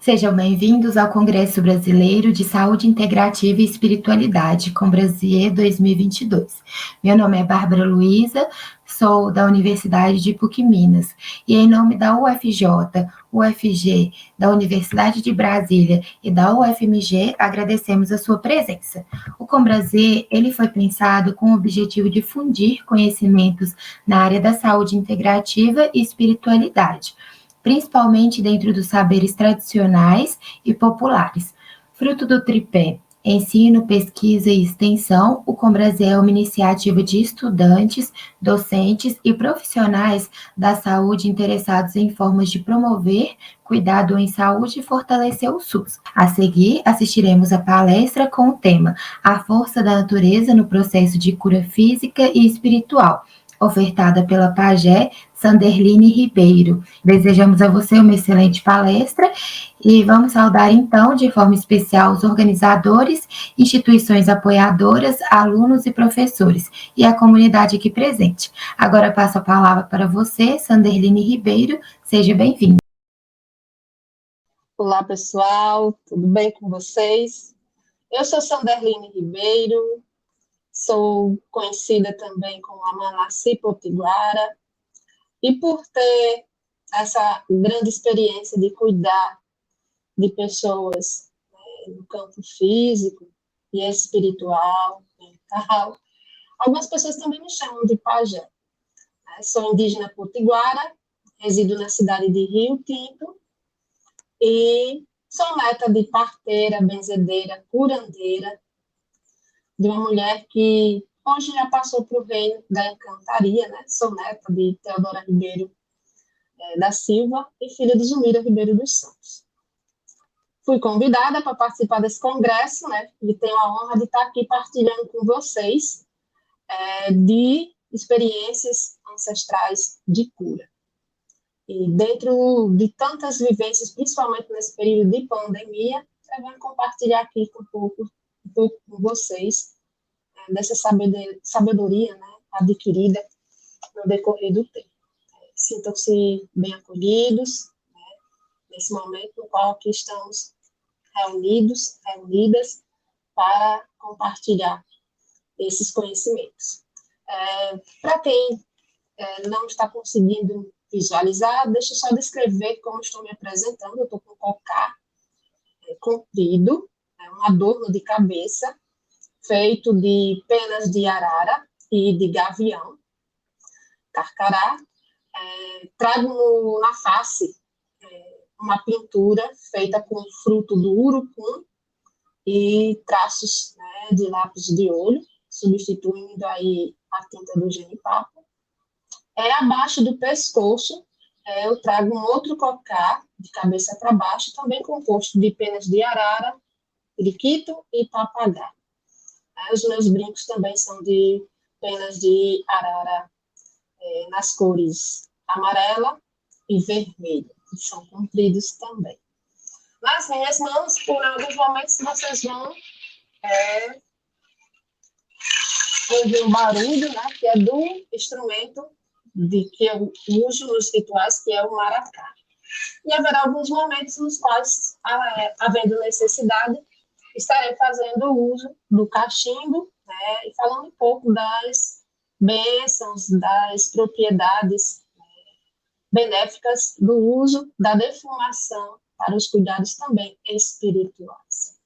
Sejam bem-vindos ao Congresso Brasileiro de Saúde Integrativa e Espiritualidade, Combrasier 2022. Meu nome é Bárbara Luiza, sou da Universidade de PUC Minas, e em nome da UFJ, UFG, da Universidade de Brasília e da UFMG, agradecemos a sua presença. O Combrasier, ele foi pensado com o objetivo de difundir conhecimentos na área da saúde integrativa e espiritualidade, principalmente dentro dos saberes tradicionais e populares. Fruto do tripé ensino, pesquisa e extensão, o Combrasier é uma iniciativa de estudantes, docentes e profissionais da saúde interessados em formas de promover cuidado em saúde e fortalecer o SUS. A seguir, assistiremos a palestra com o tema A Força da Natureza no Processo de Cura Física e Espiritual, ofertada pela pajé Sanderline Ribeiro. Desejamos a você uma excelente palestra e vamos saudar, então, de forma especial os organizadores, instituições apoiadoras, alunos e professores, e a comunidade aqui presente. Agora passo a palavra para você, Sanderline Ribeiro. Seja bem-vinda. Olá, pessoal. Tudo bem com vocês? Eu sou Sanderline Ribeiro, sou conhecida também como a Manaci Potiguara, e por ter essa grande experiência de cuidar de pessoas no campo físico e espiritual, mental, algumas pessoas também me chamam de pajé. Sou indígena potiguara, resido na cidade de Rio Tinto e sou neta de parteira, benzedeira, curandeira, de uma mulher que hoje já passou para o reino da encantaria, né? Sou neta de Teodora Ribeiro da Silva e filha de Zumira Ribeiro dos Santos. Fui convidada para participar desse congresso, né? E tenho a honra de estar aqui partilhando com vocês de experiências ancestrais de cura. E dentro de tantas vivências, principalmente nesse período de pandemia, eu venho compartilhar aqui um pouco com vocês dessa sabedoria, né, adquirida no decorrer do tempo. Sintam-se bem acolhidos, né, nesse momento no qual aqui estamos reunidas, para compartilhar esses conhecimentos. Para quem não está conseguindo visualizar, deixa eu só descrever como estou me apresentando. Eu estou com um cocá comprido, um adorno de cabeça, feito de penas de arara e de gavião, carcará. Trago na face uma pintura feita com fruto do urucum e traços, né, de lápis de olho, substituindo aí a tinta do genipapo. Abaixo do pescoço, eu trago um outro cocá de cabeça para baixo, também composto de penas de arara, periquito e papagaio. Os meus brincos também são de penas de arara nas cores amarela e vermelha, que são compridos também. Nas minhas mãos, por alguns momentos, vocês vão ouvir um barulho, né, que é do instrumento que eu uso nos rituais, que é o maracá. E haverá alguns momentos nos quais, havendo necessidade, estarei fazendo uso do cachimbo, né, e falando um pouco das bênçãos, das propriedades benéficas do uso da defumação para os cuidados também espirituais.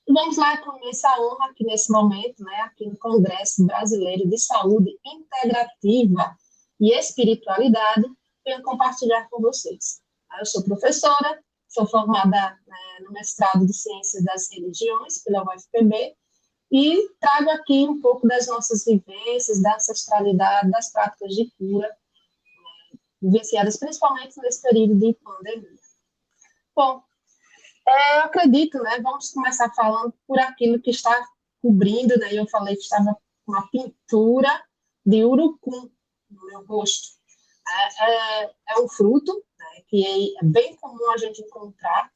E vamos lá com essa honra aqui nesse momento, né, aqui no Congresso Brasileiro de Saúde Integrativa e Espiritualidade, venho compartilhar com vocês. Eu sou professora, sou formada no mestrado de Ciências das Religiões pela UFPB e trago aqui um pouco das nossas vivências, da ancestralidade, das práticas de cura, vivenciadas principalmente nesse período de pandemia. Bom, eu acredito, né, vamos começar falando por aquilo que está cobrindo, né, eu falei que estava com uma pintura de urucum no meu rosto. É um fruto, né, que é bem comum a gente encontrar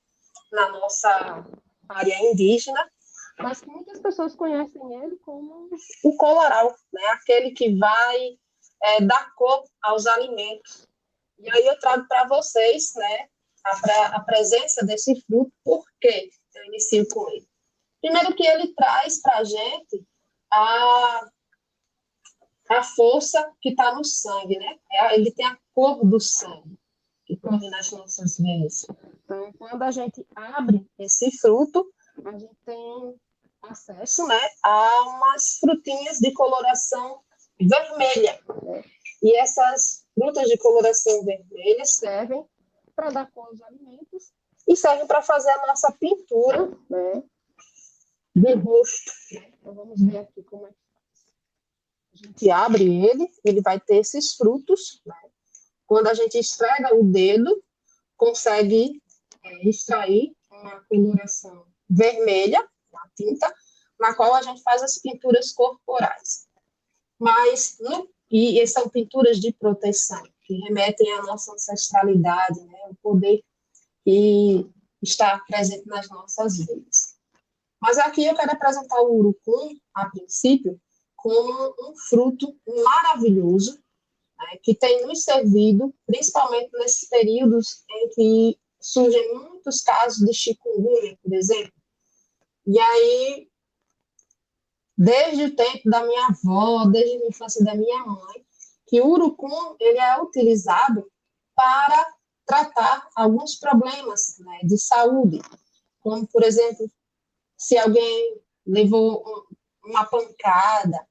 na nossa área indígena, mas que muitas pessoas conhecem ele como o coloral, né, aquele que vai dar cor aos alimentos. E aí eu trago para vocês, né, a presença desse fruto, por que eu inicio com ele. Primeiro que ele traz para a gente a força que está no sangue, né? Ele tem a cor do sangue que corre nas nossas veias. Então, quando a gente abre esse fruto, a gente tem acesso, né, a umas frutinhas de coloração vermelha, né? E essas frutas de coloração vermelha servem para dar cor aos alimentos e servem para fazer a nossa pintura, né, de rosto. Então, vamos ver aqui como é que faz. A gente abre ele vai ter esses frutos, né? Quando a gente esfrega o dedo, consegue extrair uma coloração vermelha, uma tinta, na qual a gente faz as pinturas corporais. E são pinturas de proteção, que remetem à nossa ancestralidade, né, o poder que está presente nas nossas vidas. Mas aqui eu quero apresentar o urucum, a princípio, como um fruto maravilhoso, né, que tem nos servido, principalmente nesses períodos em que surgem muitos casos de chikungunya, por exemplo. E aí, desde o tempo da minha avó, desde a infância da minha mãe, que o urucum ele é utilizado para tratar alguns problemas, né, de saúde, como, por exemplo, se alguém levou uma pancada,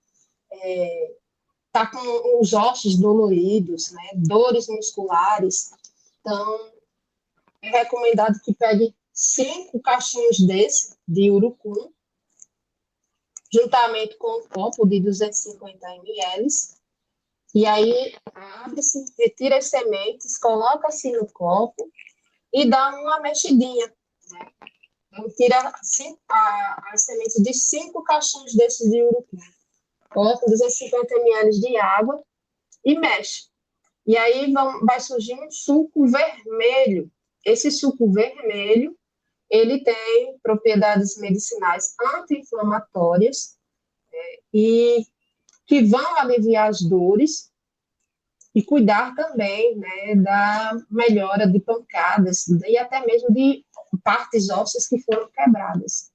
está com os ossos doloridos, né, dores musculares, então é recomendado que pegue 5 cachinhos desse, de urucum, juntamente com um copo de 250 ml, e aí abre-se, retira as sementes, coloca-se no copo e dá uma mexidinha, né? Então, tira as sementes de 5 cachinhos desses de urucum, coloca 250 ml de água e mexe. E aí vai surgir um suco vermelho. Esse suco vermelho, ele tem propriedades medicinais anti-inflamatórias, e que vão aliviar as dores e cuidar também, né, da melhora de pancadas e até mesmo de partes ósseas que foram quebradas.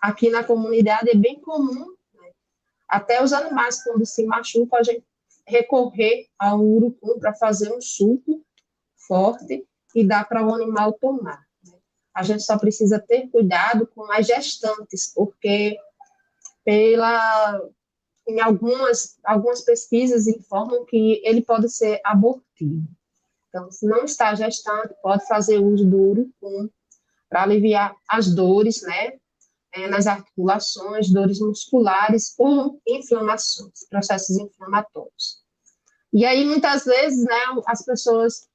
Aqui na comunidade é bem comum, né, até os animais, quando se machucam, a gente recorrer ao urucum para fazer um suco forte e dar para o animal tomar. A gente só precisa ter cuidado com as gestantes, porque em algumas pesquisas informam que ele pode ser abortivo. Então, se não está gestante, pode fazer uso do urucum para aliviar as dores, né, nas articulações, dores musculares ou inflamações, processos inflamatórios. E aí, muitas vezes, né, as pessoas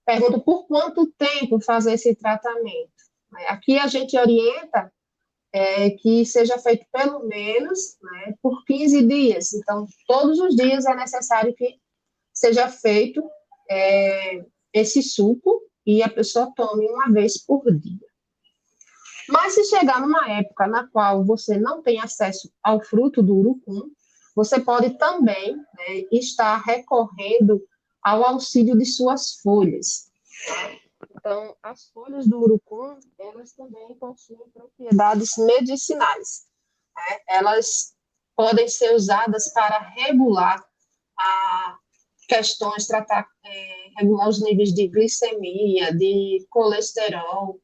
perguntam por quanto tempo fazer esse tratamento. Aqui a gente orienta que seja feito pelo menos, né, por 15 dias. Então, todos os dias é necessário que seja feito esse suco e a pessoa tome uma vez por dia. Mas se chegar numa época na qual você não tem acesso ao fruto do urucum, você pode também, né, estar recorrendo ao auxílio de suas folhas. Então, as folhas do urucum, elas também possuem propriedades medicinais, né? Elas podem ser usadas para regular questões, regular os níveis de glicemia, de colesterol,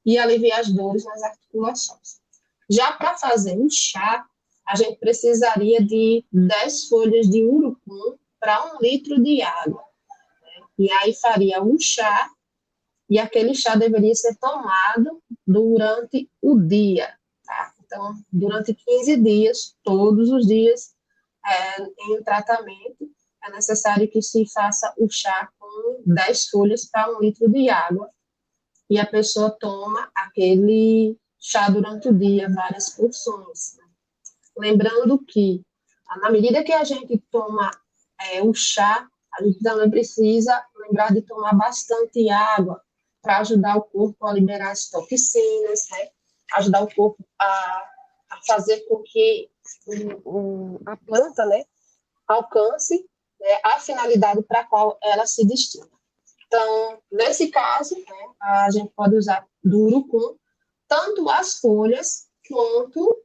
e aliviar as dores nas articulações. Já para fazer um chá, a gente precisaria de 10 folhas de urucum para 1 litro de água. E aí faria um chá, e aquele chá deveria ser tomado durante o dia, tá? Então, durante 15 dias, todos os dias, em tratamento, é necessário que se faça o chá com 10 folhas para 1 litro de água, e a pessoa toma aquele chá durante o dia, várias porções. Lembrando que, na medida que a gente toma o chá, a gente também precisa lembrar de tomar bastante água para ajudar o corpo a liberar as toxinas, né? Ajudar o corpo a fazer com que a planta, né, alcance, né, a finalidade para a qual ela se destina. Então, nesse caso, né, a gente pode usar do urucum tanto as folhas quanto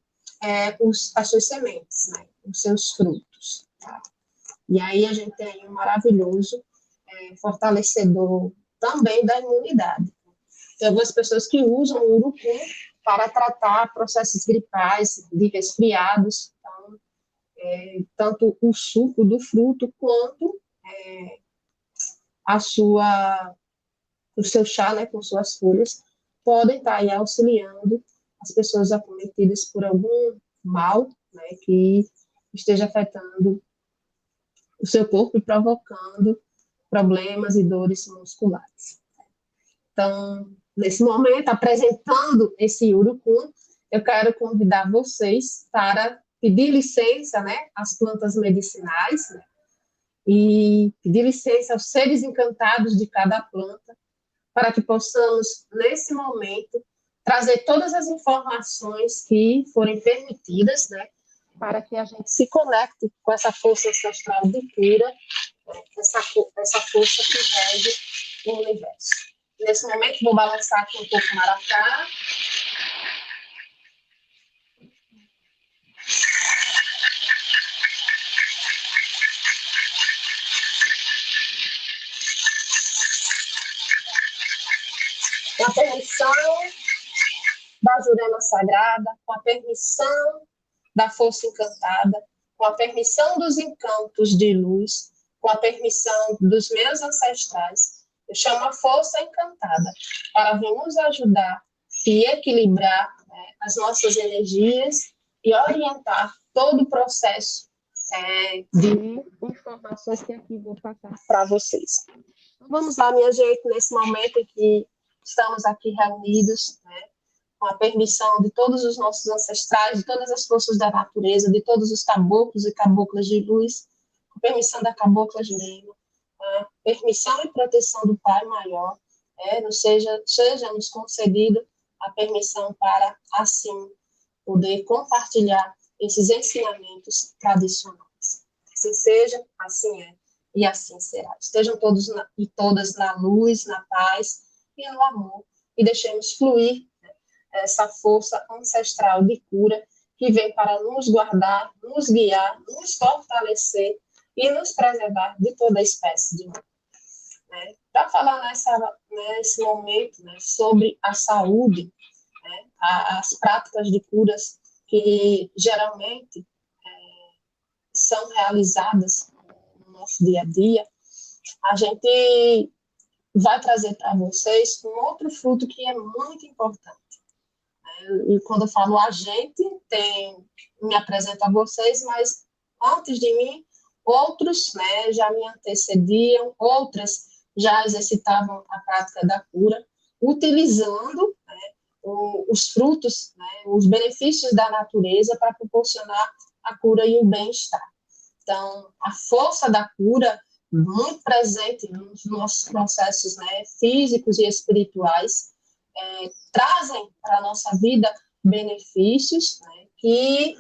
as suas sementes, né, os seus frutos. Tá? E aí a gente tem um maravilhoso fortalecedor também da imunidade. Tem algumas pessoas que usam o urucum para tratar processos gripais, de resfriados. Então, tanto o suco do fruto quanto o seu chá, né, com suas folhas, podem estar aí auxiliando as pessoas acometidas por algum mal, né, que esteja afetando o seu corpo e provocando problemas e dores musculares. Então, nesse momento, apresentando esse urucum, eu quero convidar vocês para pedir licença, né, às plantas medicinais, né, e pedir licença aos seres encantados de cada planta, para que possamos, nesse momento, trazer todas as informações que forem permitidas, né, para que a gente se conecte com essa força ancestral de cura, né, essa força que rege o universo. Nesse momento, vou balançar aqui um pouco o maracá. Com a permissão da Jurema Sagrada, com a permissão da força encantada, com a permissão dos encantos de luz, com a permissão dos meus ancestrais, eu chamo a força encantada para vir nos ajudar e equilibrar, né, as nossas energias e orientar todo o processo de informações que aqui vou passar para vocês. Então, vamos lá, minha gente, nesse momento em que estamos aqui reunidos, né, com a permissão de todos os nossos ancestrais, de todas as forças da natureza, de todos os caboclos e caboclas de luz, com a permissão da cabocla Jurema, a permissão e proteção do Pai Maior, seja-nos concedido a permissão para, assim, poder compartilhar esses ensinamentos tradicionais. Assim seja, assim é, e assim será. Estejam todos e todas na luz, na paz e no amor, e deixemos fluir essa força ancestral de cura que vem para nos guardar, nos guiar, nos fortalecer e nos preservar de toda espécie de mal. Né? Para falar nesse momento, né, sobre a saúde, né, as práticas de curas que geralmente são realizadas no nosso dia a dia, a gente vai trazer para vocês um outro fruto que é muito importante. E quando eu falo a gente, me apresento a vocês, mas antes de mim, outros, né, já me antecediam, outras já exercitavam a prática da cura, utilizando, né, os frutos, né, os benefícios da natureza para proporcionar a cura e o bem-estar. Então, a força da cura, muito presente nos nossos processos, né, físicos e espirituais, trazem para a nossa vida benefícios, né, que,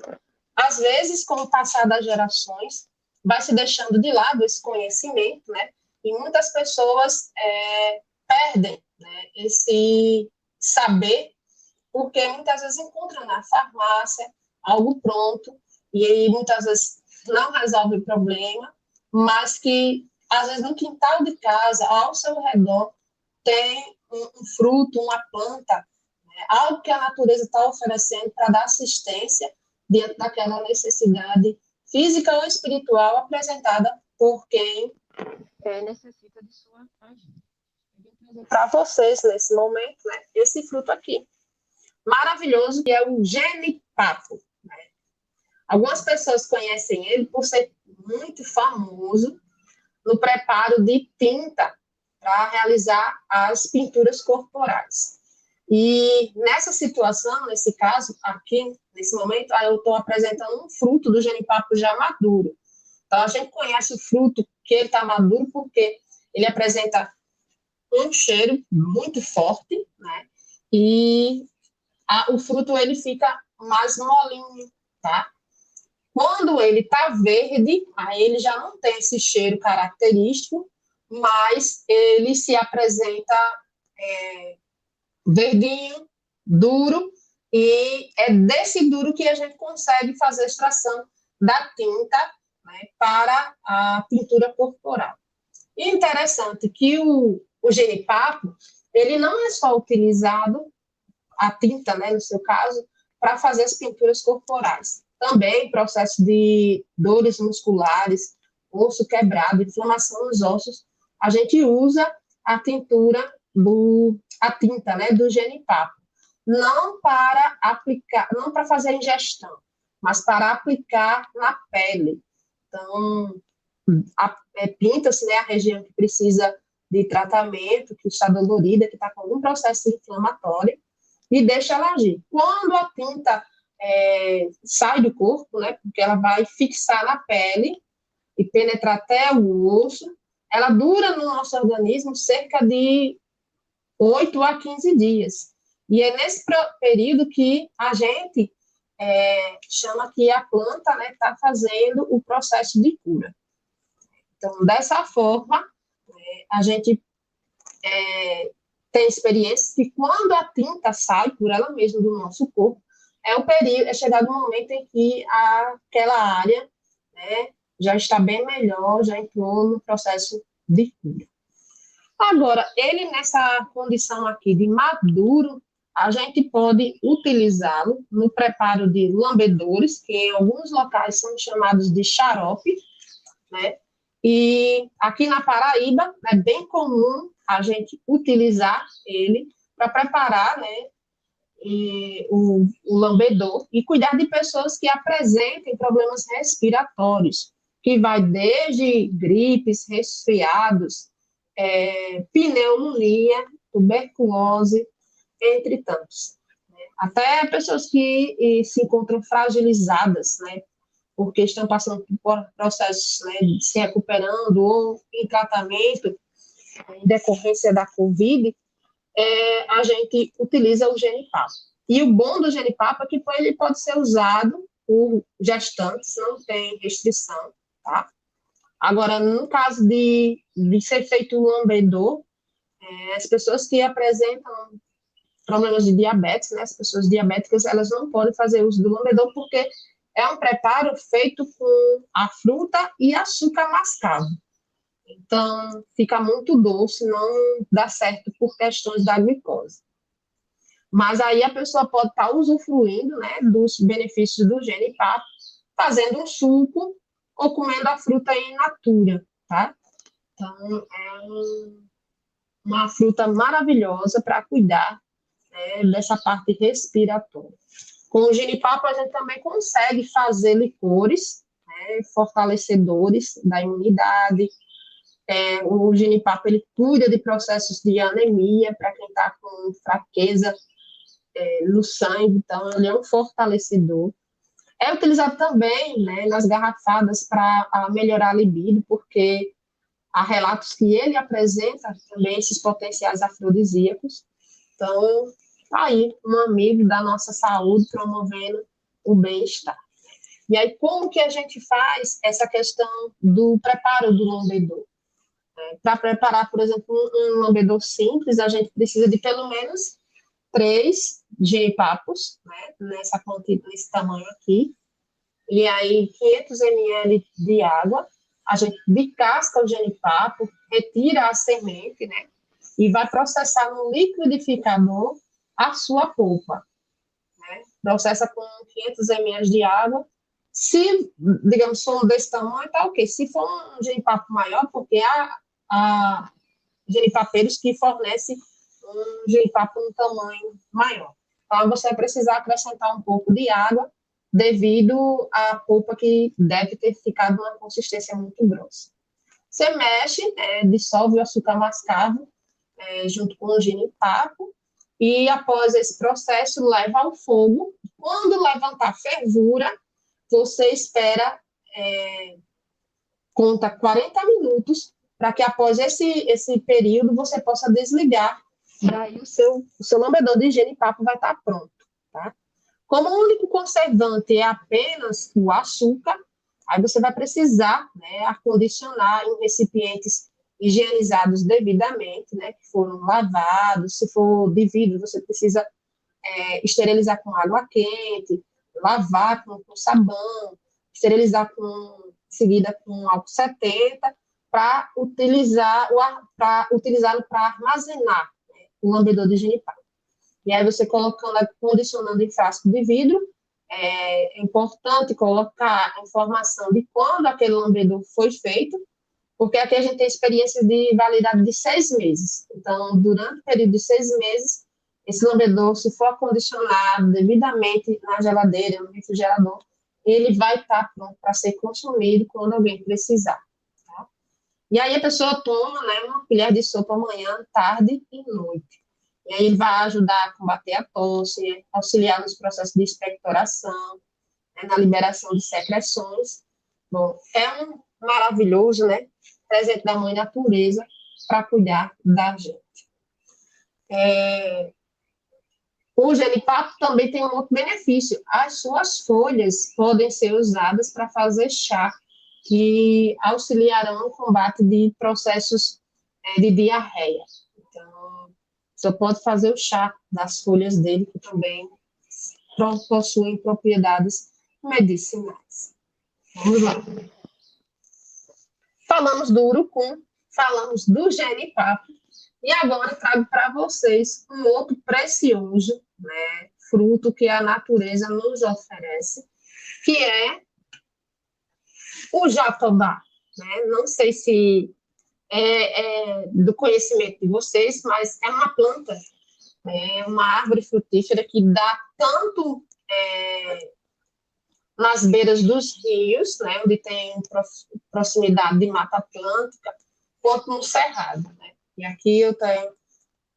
às vezes, com o passar das gerações, vai se deixando de lado esse conhecimento, né, e muitas pessoas perdem, né, esse saber, porque muitas vezes encontram na farmácia algo pronto, e aí muitas vezes não resolve o problema, mas que, às vezes, no quintal de casa, ao seu redor, tem um fruto, uma planta, né, algo que a natureza está oferecendo para dar assistência diante daquela necessidade física ou espiritual apresentada por quem necessita de sua ajuda. Para vocês, nesse momento, né, esse fruto aqui, maravilhoso, que é o genipapo. Né? Algumas pessoas conhecem ele por ser muito famoso no preparo de tinta para realizar as pinturas corporais. E nessa situação, nesse caso, aqui, nesse momento, eu estou apresentando um fruto do genipapo já maduro. Então, a gente conhece o fruto que ele está maduro porque ele apresenta um cheiro muito forte, né? E o fruto ele fica mais molinho, tá? Quando ele está verde, aí ele já não tem esse cheiro característico, mas ele se apresenta verdinho, duro, e é desse duro que a gente consegue fazer a extração da tinta, né, para a pintura corporal. E é interessante que o genipapo, ele não é só utilizado, a tinta, né, no seu caso, para fazer as pinturas corporais. Também processo de dores musculares, osso quebrado, inflamação nos ossos, a gente usa a tintura a tinta, né, do genipapo. Não para aplicar, não para fazer ingestão, mas para aplicar na pele. Então, pinta-se, né, a região que precisa de tratamento, que está dolorida, que está com algum processo inflamatório, e deixa ela agir. Quando a tinta sai do corpo, né, porque ela vai fixar na pele e penetrar até o osso, ela dura no nosso organismo cerca de 8 a 15 dias. E é nesse período que a gente chama que a planta está fazendo o processo de cura. Então, dessa forma, a gente tem experiência que quando a tinta sai por ela mesma do nosso corpo, é chegado o momento em que aquela área, né, já está bem melhor, já entrou no processo de cura. Agora, ele nessa condição aqui de maduro, a gente pode utilizá-lo no preparo de lambedores, que em alguns locais são chamados de xarope, né? E aqui na Paraíba é bem comum a gente utilizar ele para preparar, né, o lambedor e cuidar de pessoas que apresentem problemas respiratórios, que vai desde gripes, resfriados, pneumonia, tuberculose, entre tantos. Até pessoas que se encontram fragilizadas, né, porque estão passando por processos, né, de se recuperando ou em tratamento em decorrência da Covid, a gente utiliza o genipapo. E o bom do genipapo é que ele pode ser usado por gestantes, não tem restrição, tá? Agora, no caso de ser feito o lambedor, as pessoas que apresentam problemas de diabetes, né, as pessoas diabéticas, elas não podem fazer uso do lambedor porque é um preparo feito com a fruta e açúcar mascavo. Então, fica muito doce, não dá certo por questões da glicose. Mas aí a pessoa pode estar usufruindo, né, dos benefícios do genipapo, fazendo um suco ou comendo a fruta in natura, tá? Então, é uma fruta maravilhosa para cuidar, né, dessa parte respiratória. Com o genipapo, a gente também consegue fazer licores, né, fortalecedores da imunidade. O genipapo, ele cuida de processos de anemia, para quem está com fraqueza no sangue, então ele é um fortalecedor. É utilizado também, né, nas garrafadas para melhorar a libido, porque há relatos que ele apresenta também esses potenciais afrodisíacos. Então, tá aí um amigo da nossa saúde promovendo o bem-estar. E aí, como que a gente faz essa questão do preparo do lambedor? Para preparar, por exemplo, um lambedor simples, a gente precisa de pelo menos 3 genipapos, né, nessa quantidade, nesse tamanho aqui. E aí, 500 ml de água, a gente descasca o genipapo, retira a semente, né, e vai processar no liquidificador a sua polpa. Né? Processa com 500 ml de água. Se, digamos, for desse tamanho, tá ok. Se for um genipapo maior, porque há genipapeiros que fornecem um genipapo um tamanho maior. Então, você vai precisar acrescentar um pouco de água devido à polpa que deve ter ficado uma consistência muito grossa. Você mexe, dissolve o açúcar mascavo junto com o genipapo e, após esse processo, leva ao fogo. Quando levantar fervura, você espera, conta 40 minutos, para que após esse período você possa desligar. Daí o seu lambedor de genipapo vai estar pronto, tá? Como o único conservante é apenas o açúcar, aí você vai precisar, né, acondicionar em recipientes higienizados devidamente, né, que foram lavados. Se for de vidro, você precisa esterilizar com água quente, lavar com sabão, esterilizar em seguida com álcool 70, para utilizá-lo para armazenar, né, o lambedor de genipapo. E aí você colocando, condicionando em frasco de vidro, é importante colocar a informação de quando aquele lambedor foi feito, porque aqui a gente tem experiência de validade de 6 meses. Então, durante o período de 6 meses, esse lambedor, se for acondicionado devidamente na geladeira, no refrigerador, ele vai estar pronto para ser consumido quando alguém precisar. Tá? E aí a pessoa toma, né, uma colher de sopa manhã, tarde e noite. E aí ele vai ajudar a combater a tosse, auxiliar nos processos de expectoração, né, na liberação de secreções. Bom, é um maravilhoso, né, presente da mãe natureza para cuidar da gente. O genipapo também tem um outro benefício. As suas folhas podem ser usadas para fazer chá, que auxiliarão no combate de processos de diarreia. Então, você pode fazer o chá das folhas dele, que também possuem propriedades medicinais. Vamos lá. Falamos do urucum, falamos do genipapo, e agora trago para vocês um outro precioso, né, fruto que a natureza nos oferece, que é o jatobá. Né? Não sei se é do conhecimento de vocês, mas é uma planta, é uma árvore frutífera que dá tanto nas beiras dos rios, né, onde tem proximidade de Mata Atlântica, quanto no Cerrado. Né? E aqui eu tenho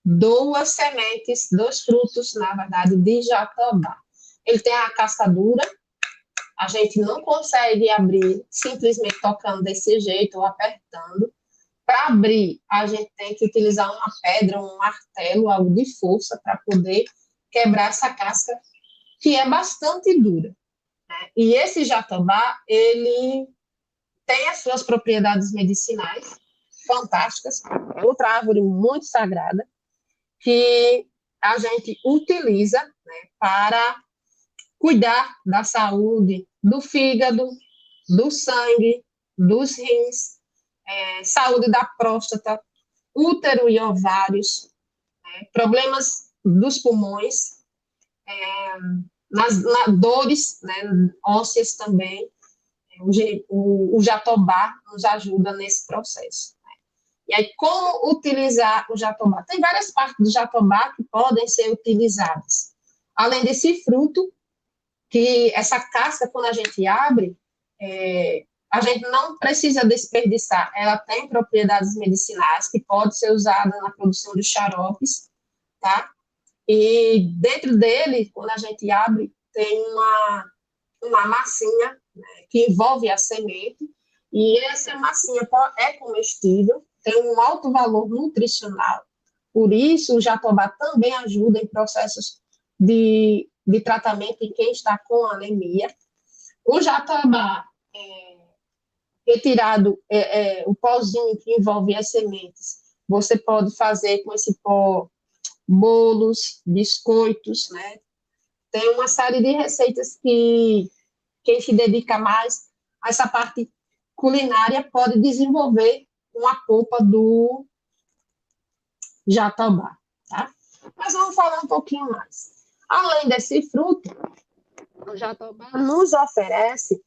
2 sementes, 2 frutos, na verdade, de jatobá. Ele tem a casca dura, a gente não consegue abrir simplesmente tocando desse jeito ou apertando. Para abrir, a gente tem que utilizar uma pedra, um martelo, algo de força para poder quebrar essa casca, que é bastante dura. Né? E esse jatobá, ele tem as suas propriedades medicinais fantásticas, é outra árvore muito sagrada, que a gente utiliza, né, para cuidar da saúde do fígado, do sangue, dos rins, saúde da próstata, útero e ovários, problemas dos pulmões, dores, né, ósseas também. O jatobá nos ajuda nesse processo. E aí, como utilizar o jatobá? Tem várias partes do jatobá que podem ser utilizadas. Além desse fruto, que essa casca, quando a gente abre, a gente não precisa desperdiçar. Ela tem propriedades medicinais que podem ser usadas na produção de xaropes, tá? E dentro dele, quando a gente abre, tem uma massinha, né, que envolve a semente, e essa massinha é comestível, tem um alto valor nutricional. Por isso, o jatobá também ajuda em processos de tratamento em quem está com anemia. O jatobá, retirado, o pozinho que envolve as sementes, você pode fazer com esse pó bolos, biscoitos, né? Tem uma série de receitas que quem se dedica mais a essa parte culinária pode desenvolver uma polpa do jatobá, tá? Mas vamos falar um pouquinho mais. Além desse fruto, o jatobá nos oferece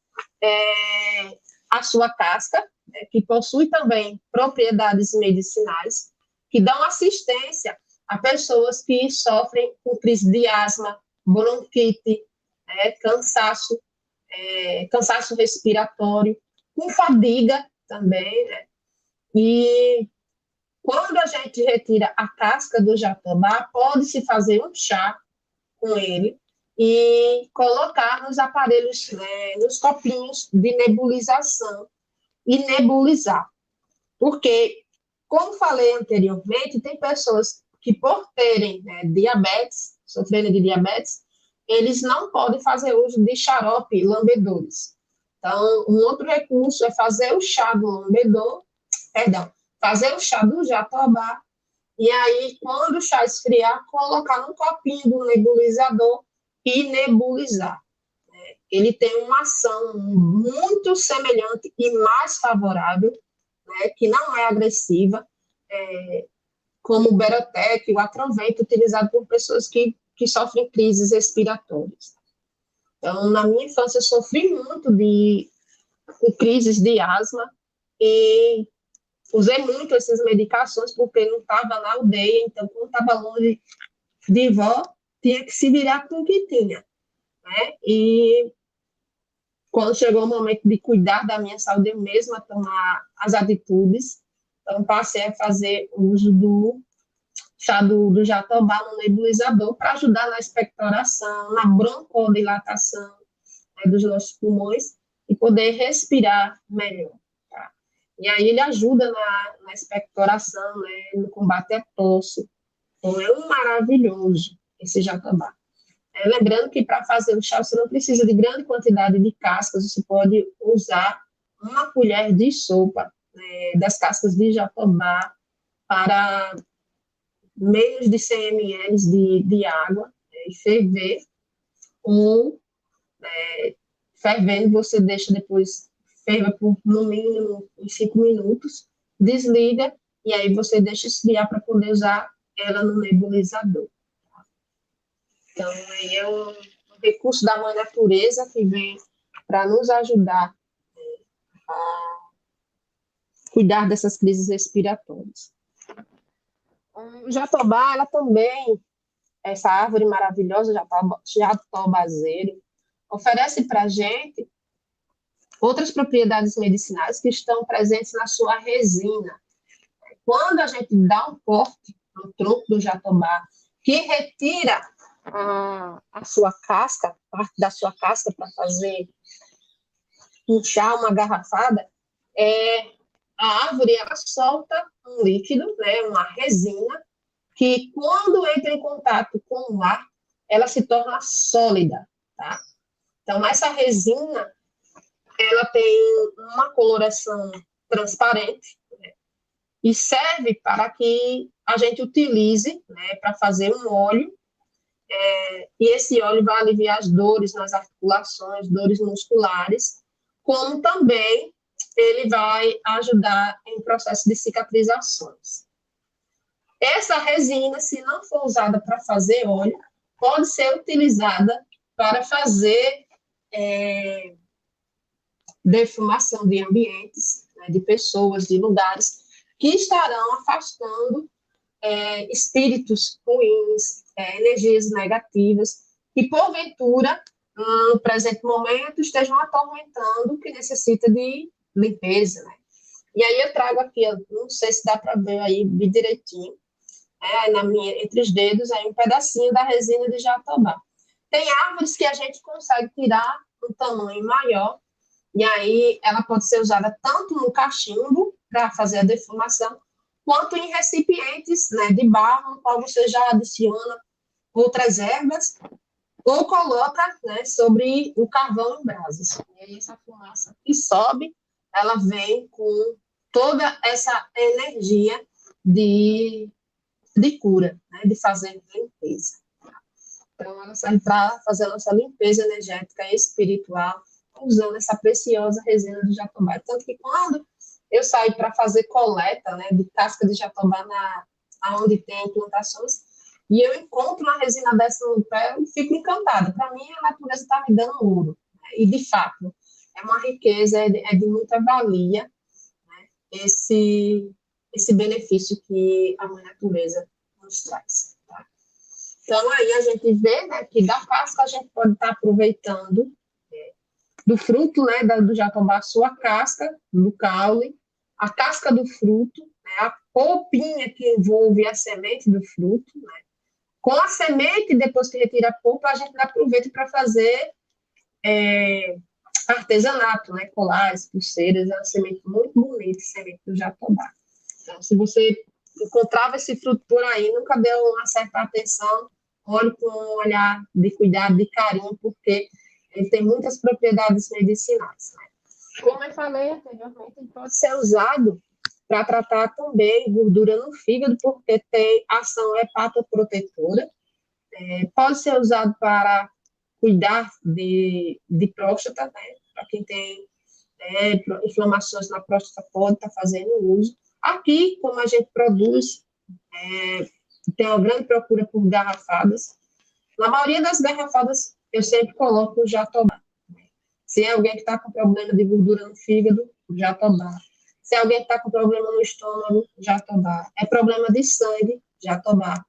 a sua casca, né, que possui também propriedades medicinais, que dão assistência a pessoas que sofrem com crise de asma, bronquite, cansaço respiratório, com fadiga também, né? E quando a gente retira a casca do jatobá, pode-se fazer um chá com ele e colocar nos aparelhos, né, nos copinhos de nebulização e nebulizar. Porque, como falei anteriormente, tem pessoas que, por terem, né, diabetes, sofrendo de diabetes, eles não podem fazer uso de xarope lambedores. Então, um outro recurso é fazer o chá do lambedor, perdão, fazer o chá do jatobá, e aí, quando o chá esfriar, colocar num copinho do nebulizador e nebulizar. Ele tem uma ação muito semelhante e mais favorável, né, que não é agressiva, como o Berotec, o Atrovento, utilizado por pessoas que sofrem crises respiratórias. Então, na minha infância, eu sofri muito com crises de asma e usei muito essas medicações porque não estava na aldeia, então, como estava longe de vó, tinha que se virar com o que tinha. Né? E quando chegou o momento de cuidar da minha saúde, eu mesma tomar as atitudes, então passei a fazer uso do chá do jatobá no nebulizador para ajudar na expectoração, na broncodilatação, né, dos nossos pulmões e poder respirar melhor. Tá? E aí ele ajuda na expectoração, né, no combate à tosse. Então é um maravilhoso esse jatobá. Lembrando que para fazer o chá você não precisa de grande quantidade de cascas, você pode usar uma colher de sopa, né, das cascas de jatobá para menos de 100 ml de água, né, e ferver, ou fervendo você deixa depois, ferva por no mínimo uns 5 minutos, desliga, e aí você deixa esfriar para poder usar ela no nebulizador. Então, aí é um recurso da mãe natureza que vem para nos ajudar a cuidar dessas crises respiratórias. O jatobá, ela também, essa árvore maravilhosa, jatobazeiro, oferece para a gente outras propriedades medicinais que estão presentes na sua resina. Quando a gente dá um corte no tronco do jatobá, que retira a sua casca, parte da sua casca para fazer um chá, uma garrafada, a árvore ela solta um líquido, né, uma resina, que quando entra em contato com o ar, ela se torna sólida, tá? Então, essa resina, ela tem uma coloração transparente, né, e serve para que a gente utilize, né, para fazer um óleo, e esse óleo vai aliviar as dores nas articulações, dores musculares, como também ele vai ajudar em processo de cicatrizações. Essa resina, se não for usada para fazer óleo, pode ser utilizada para fazer defumação de ambientes, né, de pessoas, de lugares que estarão afastando espíritos ruins, energias negativas, que porventura, no presente momento, estejam atormentando, que necessita de limpeza. Né? E aí eu trago aqui, não sei se dá para ver aí bem direitinho, entre os dedos, aí um pedacinho da resina de jatobá. Tem árvores que a gente consegue tirar um tamanho maior, e aí ela pode ser usada tanto no cachimbo, para fazer a defumação, quanto em recipientes, né, de barro, no qual você já adiciona outras ervas, ou coloca, né, sobre o carvão em brasas. E aí essa fumaça que sobe, ela vem com toda essa energia de cura, né, de fazer limpeza. Então, ela serve para fazer a nossa limpeza energética e espiritual, usando essa preciosa resina do jatobá. Tanto que quando eu saio para fazer coleta, né, de casca de jatobá onde tem plantações, e eu encontro uma resina dessa no pé, eu fico encantada. Para mim, a natureza está me dando ouro. Né? E, de fato, é uma riqueza, é de muita valia, né, esse benefício que a mãe natureza nos traz. Tá? Então, aí a gente vê, né, que da casca a gente pode estar aproveitando, do fruto, né, do jatobá, a sua casca, do caule, a casca do fruto, né, a polpinha que envolve a semente do fruto, né, com a semente, depois que retira a polpa, a gente aproveita para fazer artesanato, né, colares, pulseiras, é uma semente muito bonita, semente do jatobá. Então, se você encontrava esse fruto por aí, nunca deu uma certa atenção, olhe com um olhar de cuidado, de carinho, porque ele tem muitas propriedades medicinais, né? Como eu falei anteriormente, ele pode ser usado para tratar também gordura no fígado, porque tem ação hepatoprotetora. Pode ser usado para cuidar de próstata, né? Para quem tem inflamações na próstata, pode estar fazendo uso. Aqui, como a gente produz, tem uma grande procura por garrafadas. Na maioria das garrafadas, eu sempre coloco o jatobá. Se é alguém que está com problema de gordura no fígado, jatobá. Se é alguém que está com problema no estômago, jatobá. É problema de sangue, jatobá.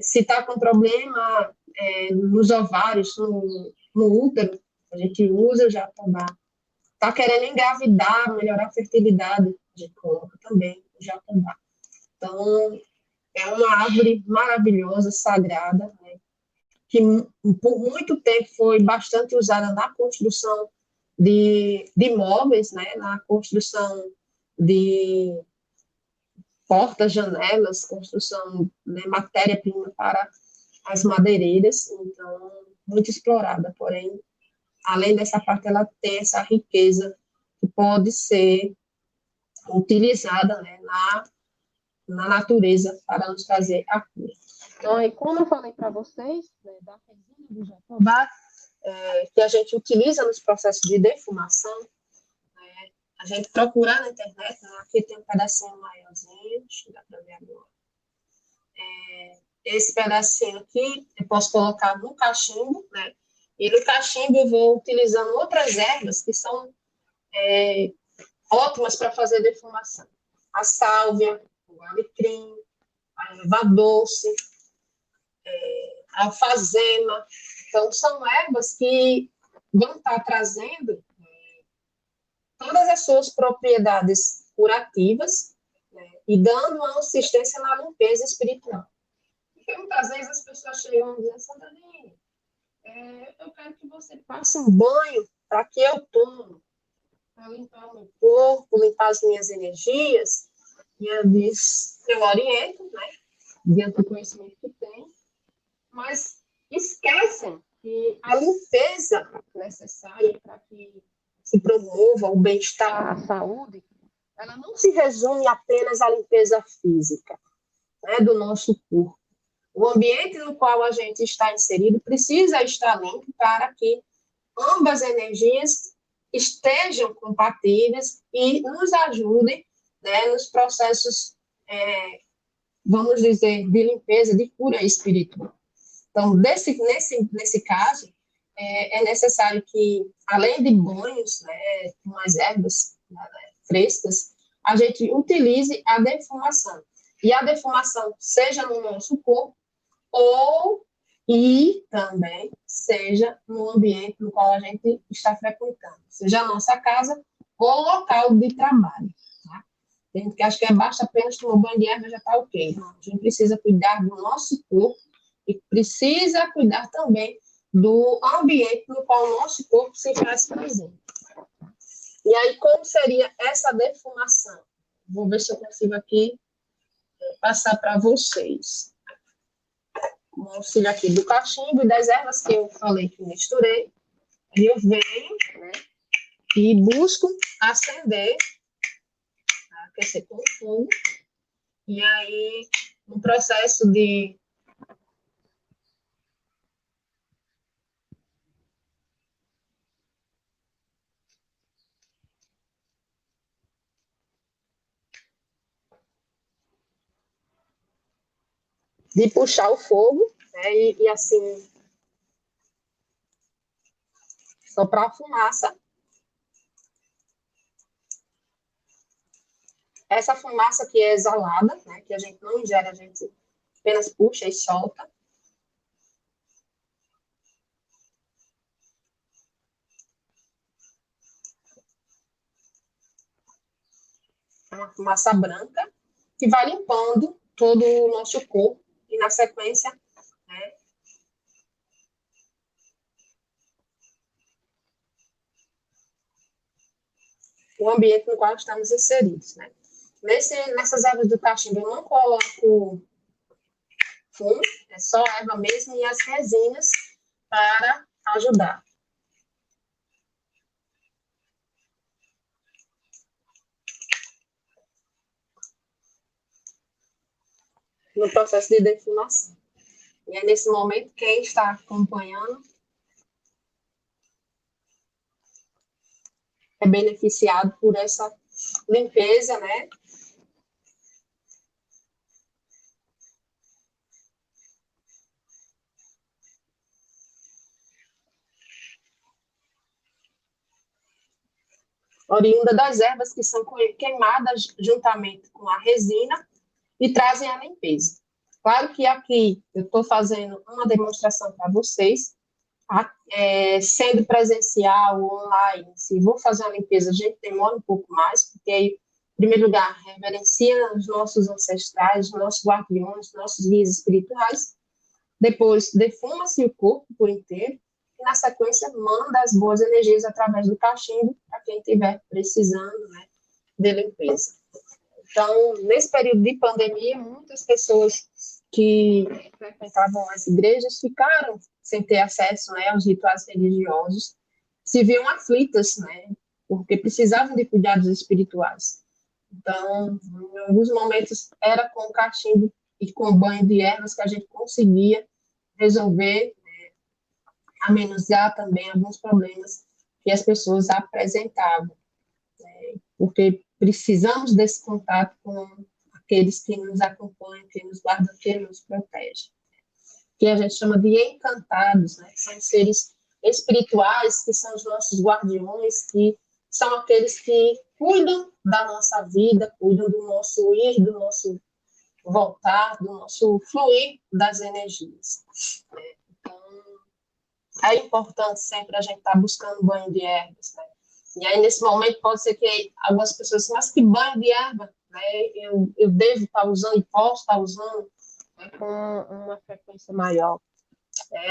Se está com problema nos ovários, no útero, a gente usa o jatobá. Está querendo engravidar, melhorar a fertilidade, a gente coloca também o jatobá. Então, é uma árvore maravilhosa, sagrada, né, que por muito tempo foi bastante usada na construção de móveis, né, na construção de portas, janelas, construção de, né, matéria-prima para as madeireiras, então, muito explorada, porém, além dessa parte, ela tem essa riqueza que pode ser utilizada, né, na natureza para nos trazer a cura. Então, aí, como eu falei para vocês, né, da resina do jatobá, que a gente utiliza nos processos de defumação, né, a gente procurar na internet, né, aqui tem um pedacinho maiorzinho, deixa eu dar para ver agora. Esse pedacinho aqui eu posso colocar no cachimbo, né, e no cachimbo eu vou utilizando outras ervas que são ótimas para fazer defumação. A sálvia, o alecrim, a erva doce, a alfazema. Então, são ervas que vão estar trazendo todas as suas propriedades curativas, né, e dando uma assistência na limpeza espiritual. Porque muitas vezes as pessoas chegam e dizem, Sandaline, eu quero que você passe um banho para que eu tome, para limpar o meu corpo, limpar as minhas energias. E eu oriento, né, diante do conhecimento que tem, mas esquecem que a limpeza necessária para que se promova o bem-estar, a saúde, ela não se resume apenas à limpeza física, né, do nosso corpo. O ambiente no qual a gente está inserido precisa estar limpo para que ambas energias estejam compatíveis e nos ajudem, né, nos processos, vamos dizer, de limpeza, de cura espiritual. Então, nesse caso, é necessário que, além de banhos, né, com as ervas, né, frescas, a gente utilize a defumação. E a defumação seja no nosso corpo e também seja no ambiente no qual a gente está frequentando, seja a nossa casa ou local de trabalho. Tá? Tem gente que acha que basta apenas tomar banho de erva já está ok. Não, a gente precisa cuidar do nosso corpo e precisa cuidar também do ambiente no qual o nosso corpo se faz presente. E aí, como seria essa defumação? Vou ver se eu consigo aqui passar para vocês. Com o auxílio aqui do cachimbo e das ervas que eu falei que misturei, e eu venho, né, e busco acender, aquecer com fogo, e aí, no processo de puxar o fogo, né, e assim, soprar a fumaça. Essa fumaça que é exalada, né, que a gente não ingere, a gente apenas puxa e solta. É uma fumaça branca que vai limpando todo o nosso corpo e, na sequência, né, o ambiente no qual estamos inseridos, né? Nessas ervas do cachimbo, eu não coloco fumo, É só erva mesmo e as resinas para ajudar. No processo de defumação. E é nesse momento, quem está acompanhando é beneficiado por essa limpeza, né? Oriunda das ervas que são queimadas juntamente com a resina e trazem a limpeza. Claro que aqui eu estou fazendo uma demonstração para vocês, sendo presencial ou online. Se vou fazer uma limpeza, a gente demora um pouco mais, porque aí, em primeiro lugar, reverencia os nossos ancestrais, os nossos guardiões, nossos guias espirituais. Depois, defuma-se o corpo por inteiro. E, na sequência, manda as boas energias através do cachimbo para quem estiver precisando, né, de limpeza. Então, nesse período de pandemia, muitas pessoas que frequentavam as igrejas ficaram sem ter acesso, né, aos rituais religiosos, se viam aflitas, né, porque precisavam de cuidados espirituais. Então, em alguns momentos, era com o cachimbo e com o banho de ervas que a gente conseguia resolver, amenizar também alguns problemas que as pessoas apresentavam, porque precisamos desse contato com aqueles que nos acompanham, que nos guardam, que nos protegem, que a gente chama de encantados, né? São seres espirituais, que são os nossos guardiões, que são aqueles que cuidam da nossa vida, cuidam do nosso ir, do nosso voltar, do nosso fluir das energias. Então, é importante sempre a gente estar buscando banho de ervas, né? E aí, nesse momento, pode ser que algumas pessoas dizem, mas que banho de erva, né? Eu devo estar usando e posso estar usando, né, com uma frequência maior.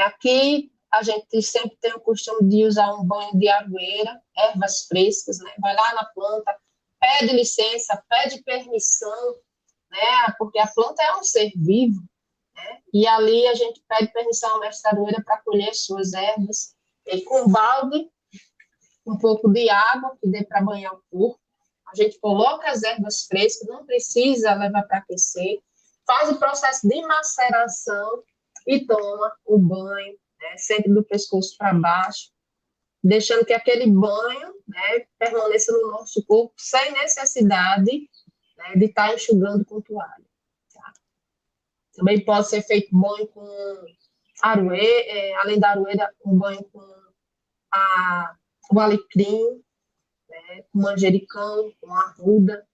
Aqui, a gente sempre tem o costume de usar um banho de aroeira, ervas frescas, né? Vai lá na planta, pede licença, pede permissão, né? Porque a planta é um ser vivo, né? E ali a gente pede permissão ao mestre aroeira para colher suas ervas, e com balde, um pouco de água que dê para banhar o corpo. A gente coloca as ervas frescas, não precisa levar para aquecer, faz o processo de maceração e toma o banho, né, sempre do pescoço para baixo, deixando que aquele banho, né, permaneça no nosso corpo sem necessidade, né, de estar enxugando com toalha. Tá? Também pode ser feito banho com aroeira, além da aroeira, um banho com o alecrim, com manjericão, com arruda,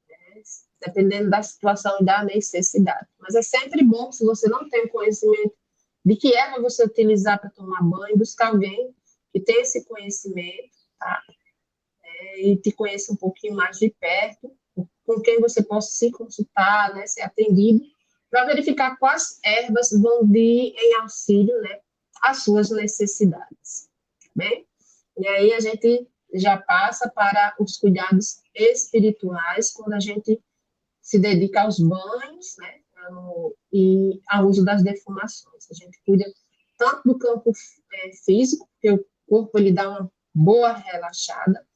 né, dependendo da situação e da necessidade. Mas é sempre bom, se você não tem conhecimento de que erva você utilizar para tomar banho, buscar alguém que tenha esse conhecimento, tá? E te conheça um pouquinho mais de perto, com quem você possa se consultar, né, ser atendido, para verificar quais ervas vão vir em auxílio, né, às suas necessidades. Bem? E aí a gente já passa para os cuidados espirituais, quando a gente se dedica aos banhos, né, e ao uso das defumações. A gente cuida tanto do campo físico, que o corpo ele dá uma boa relaxada,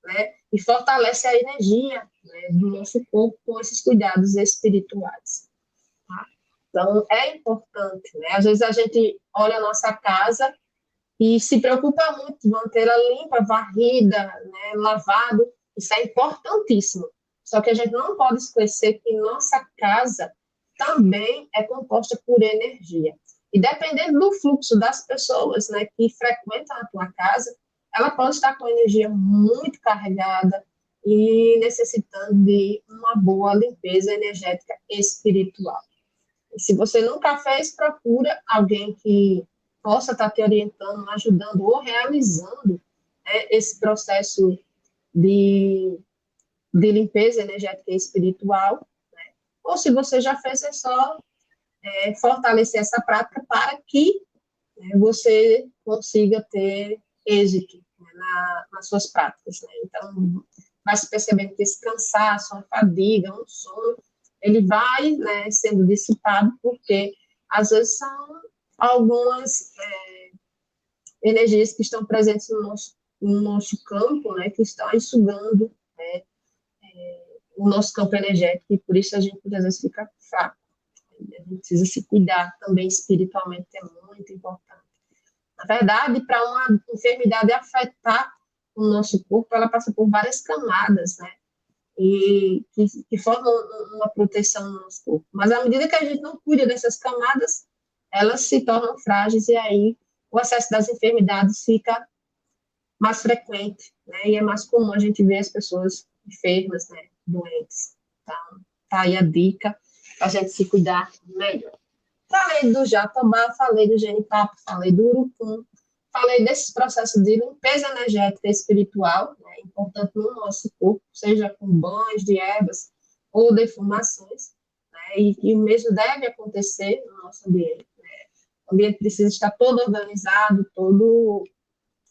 né, e fortalece a energia, né, do nosso corpo com esses cuidados espirituais. Tá? Então, é importante, né? Às vezes a gente olha a nossa casa e se preocupa muito de mantê-la limpa, varrida, né, lavado, isso é importantíssimo. Só que a gente não pode esquecer que nossa casa também é composta por energia. E dependendo do fluxo das pessoas, né, que frequentam a tua casa, ela pode estar com energia muito carregada e necessitando de uma boa limpeza energética espiritual. E se você nunca fez, procura alguém que possa estar te orientando, ajudando ou realizando, né, esse processo de limpeza energética e espiritual, né? Ou se você já fez, é só fortalecer essa prática para que, né, você consiga ter êxito, né, nas suas práticas. Né? Então, vai se percebendo que esse cansaço, a fadiga, o sono, ele vai, né, sendo dissipado porque às vezes são algumas energias que estão presentes no nosso campo, né, que estão aí sugando, né, o nosso campo energético, e por isso a gente às vezes fica fraco. A gente precisa se cuidar também espiritualmente, que é muito importante. Na verdade, para uma enfermidade afetar o nosso corpo, ela passa por várias camadas, né? E que formam uma proteção no nosso corpo. Mas à medida que a gente não cuida dessas camadas, elas se tornam frágeis e aí o acesso das enfermidades fica mais frequente, né? E é mais comum a gente ver as pessoas enfermas, né? Doentes. Então, tá aí a dica para a gente se cuidar melhor. Falei do jatobá, falei do genipapo, falei do urucum, falei desses processos de limpeza energética e espiritual, né, importante no nosso corpo, seja com banhos de ervas ou defumações, né, e o mesmo deve acontecer no nosso ambiente. Né. O ambiente precisa estar todo organizado, todo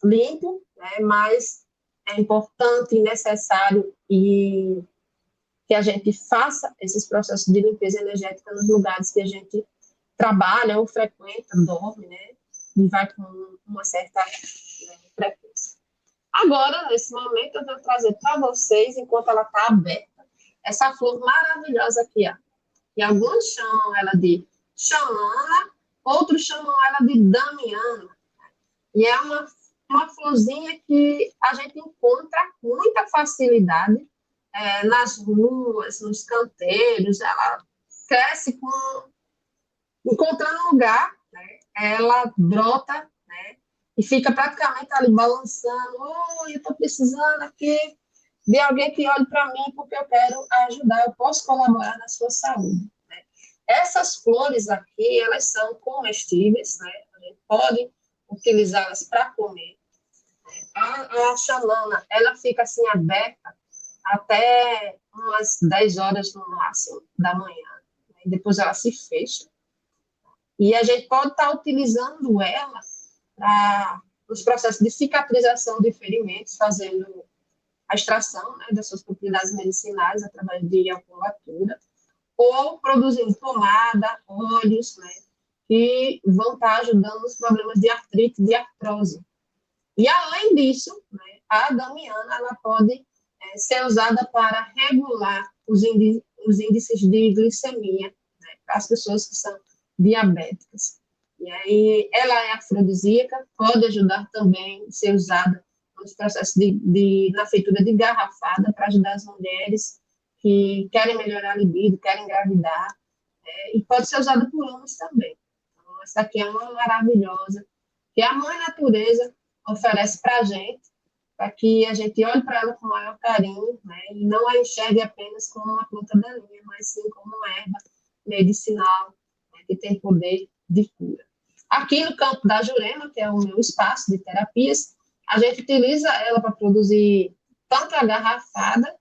limpo, né, mas é importante e necessário e que a gente faça esses processos de limpeza energética nos lugares que a gente trabalha ou frequenta, dorme, né? E vai com uma certa, né, frequência. Agora, nesse momento, eu vou trazer para vocês, enquanto ela está aberta, essa flor maravilhosa aqui, ó. E alguns chamam ela de xamana, outros chamam ela de damiana. E é uma florzinha que a gente encontra com muita facilidade nas ruas, nos canteiros. Ela cresce encontrando lugar, né, ela brota, né, e fica praticamente ali balançando. Oh, eu estou precisando aqui de alguém que olhe para mim porque eu quero ajudar, eu posso colaborar na sua saúde. Né? Essas flores aqui, elas são comestíveis, né? A gente pode utilizá-las para comer. A xanana, ela fica assim aberta até umas 10 horas no máximo da manhã. Né? Depois ela se fecha. E a gente pode estar utilizando ela para os processos de cicatrização de ferimentos, fazendo a extração, né, das suas propriedades medicinais através de acupuntura, ou produzindo pomada, óleos, né, que vão estar ajudando nos problemas de artrite, de artrose. E além disso, né, a damiana ela pode ser usada para regular os índices de glicemia, né, para as pessoas que são diabéticas. E aí, ela é afrodisíaca, pode ajudar também a ser usada nos processos na feitura de garrafada para ajudar as mulheres que querem melhorar a libido, querem engravidar, e pode ser usada por homens também. Então, essa aqui é uma maravilhosa, que a mãe natureza oferece para a gente, para que a gente olhe para ela com maior carinho, né, e não a enxergue apenas como uma planta daninha, mas sim como uma erva medicinal, né, que tem poder de cura. Aqui no campo da Jurema, que é o meu espaço de terapias, a gente utiliza ela para produzir tanto a garrafada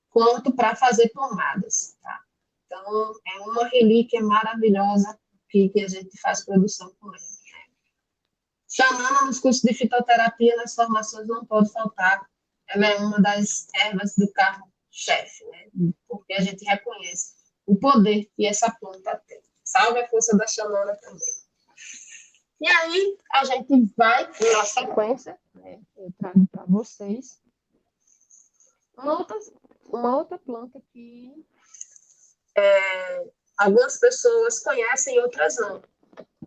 quanto para fazer pomadas. Tá? Então, é uma relíquia maravilhosa que a gente faz produção com ela. Chamando nos cursos de fitoterapia, nas formações não pode faltar. Ela é uma das ervas do carro-chefe, né? Porque a gente reconhece o poder que essa planta tem. Salve a força da xamana também. E aí, a gente vai, na sequência, né? Eu trago para vocês uma outra planta que algumas pessoas conhecem e outras não.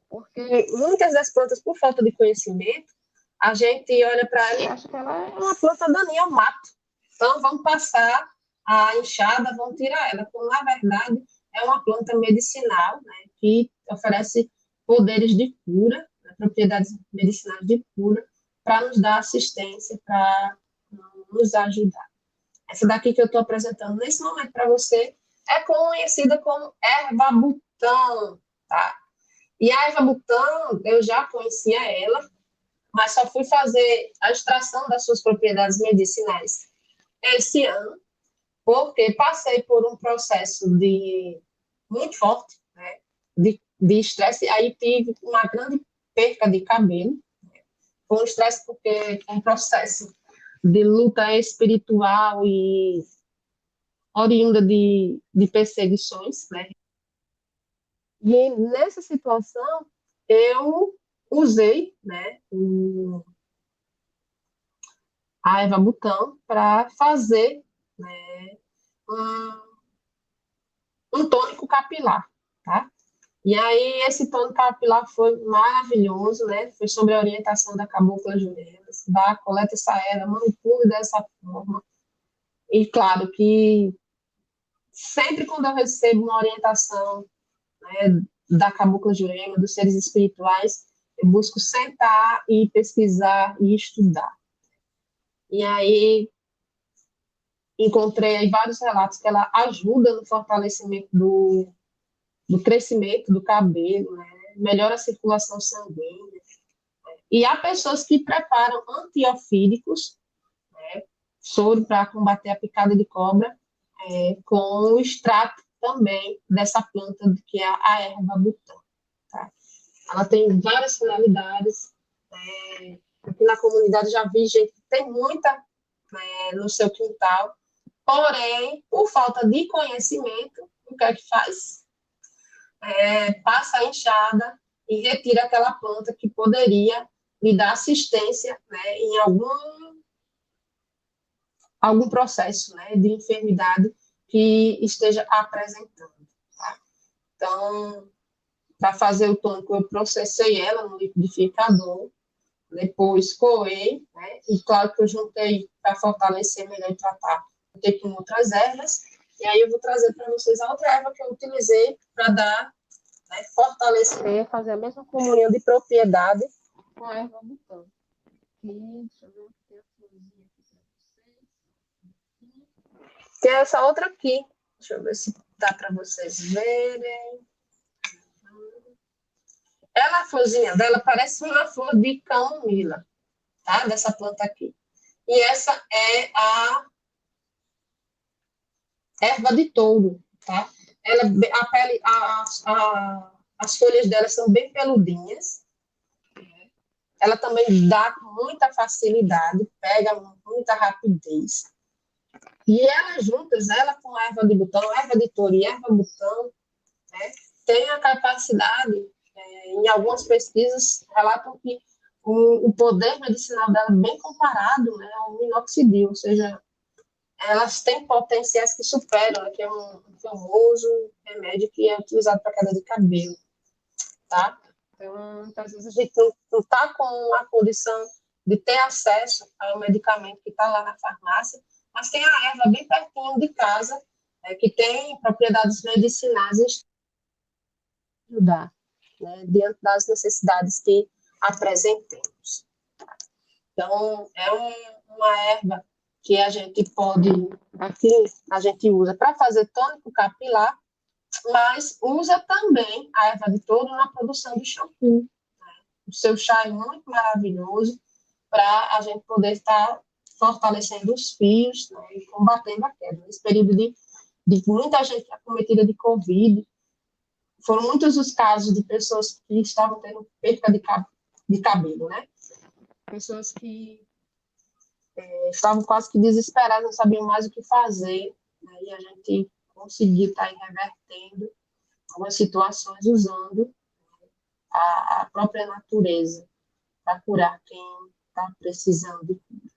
Porque muitas das plantas, por falta de conhecimento, a gente olha para ela e acha que ela é uma planta daninha, é um mato. Então, vamos passar a enxada, vamos tirar ela. Quando, na verdade, é uma planta medicinal, né, que oferece poderes de cura, né, propriedades medicinais de cura, para nos dar assistência, para nos ajudar. Essa daqui que eu estou apresentando nesse momento para você é conhecida como erva butão, tá? E a erva butão, eu já conhecia ela, mas só fui fazer a extração das suas propriedades medicinais esse ano, porque passei por um processo muito forte, né, de estresse, aí tive uma grande perca de cabelo. Foi um estresse porque foi um processo de luta espiritual e oriunda de perseguições, né? E nessa situação, eu usei, né, a erva butão para fazer, né, um, um tônico capilar, tá? E aí, esse tônico capilar foi maravilhoso, né? Foi sobre a orientação da cabocla Jurema. Vá, coleta essa erva, manipule dessa forma. E claro que sempre quando eu recebo uma orientação, né, da cabocla Jurema, dos seres espirituais, eu busco sentar e pesquisar e estudar. E aí encontrei aí vários relatos que ela ajuda no fortalecimento do crescimento do cabelo, né? Melhora a circulação sanguínea. E há pessoas que preparam antiofídicos, né, soro para combater a picada de cobra, com o extrato também dessa planta, que é a erva butã. Tá? Ela tem várias finalidades. Aqui na comunidade já vi gente que tem muita, no seu quintal, porém, por falta de conhecimento, o que é que faz? Passa a enxada e retira aquela planta que poderia lhe dar assistência, né, em algum processo, né, de enfermidade que esteja apresentando. Tá? Então, para fazer o tônico, eu processei ela no liquidificador, depois coei, né, e claro que eu juntei para fortalecer melhor e tratar, juntei com outras ervas, e aí eu vou trazer para vocês a outra erva que eu utilizei para dar, né, fortalecer, fazer a mesma comunhão de propriedade com a erva butã. Deixa eu ver se tem a florzinha aqui para vocês. Tem essa outra aqui. Deixa eu ver se dá para vocês verem. Ela, a florzinha dela parece uma flor de camomila, tá? Dessa planta aqui. E essa é a erva de touro, tá? Ela, a pele, as folhas dela são bem peludinhas. Ela também dá com muita facilidade, pega com muita rapidez. E elas juntas, ela com a erva de botão, erva de touro e erva botão, né, tem a capacidade, em algumas pesquisas, relatam que o poder medicinal dela é bem comparado, né, ao minoxidil, ou seja, elas têm potenciais que superam, né, que é um famoso remédio que é utilizado para queda de cabelo, tá? Então, muitas vezes a gente não está com a condição de ter acesso ao medicamento que está lá na farmácia, mas tem a erva bem pertinho de casa, que tem propriedades medicinais e ajudar, né, diante das necessidades que apresentemos. Então, é uma erva que a gente pode, aqui a gente usa para fazer tônico capilar, mas usa também a erva de touro na produção do shampoo. O seu chá é muito maravilhoso para a gente poder estar fortalecendo os fios, né, e combatendo a queda. Nesse período de muita gente acometida de Covid, foram muitos os casos de pessoas que estavam tendo perda de cabelo, né? Pessoas que estavam quase que desesperadas, não sabiam mais o que fazer, né? E a gente conseguiu estar revertendo algumas situações usando a própria natureza para curar quem está precisando de cura.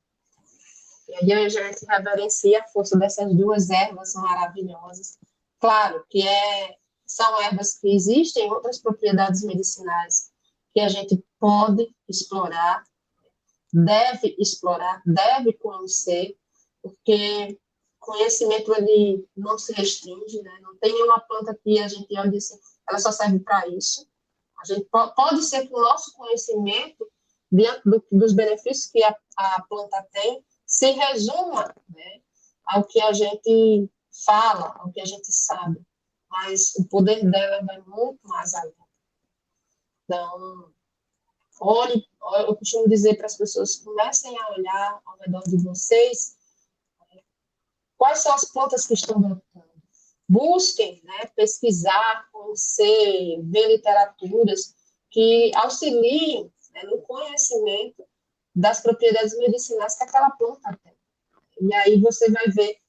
E aí a gente reverencia a força dessas duas ervas maravilhosas. Claro que são ervas que existem outras propriedades medicinais que a gente pode explorar, deve conhecer, porque conhecimento ele não se restringe, né? Não tem nenhuma planta que a gente olha e diz, ela só serve para isso. A gente pode ser que o nosso conhecimento, diante dos benefícios que a planta tem, se resuma, né, ao que a gente fala, ao que a gente sabe. Mas o poder dela vai muito mais além. Então, eu costumo dizer para as pessoas, comecem a olhar ao redor de vocês, quais são as plantas que estão brotando. Busquem, né, pesquisar, conhecer, ver literaturas que auxiliem, né, no conhecimento das propriedades medicinais que aquela planta tem. E aí você vai ver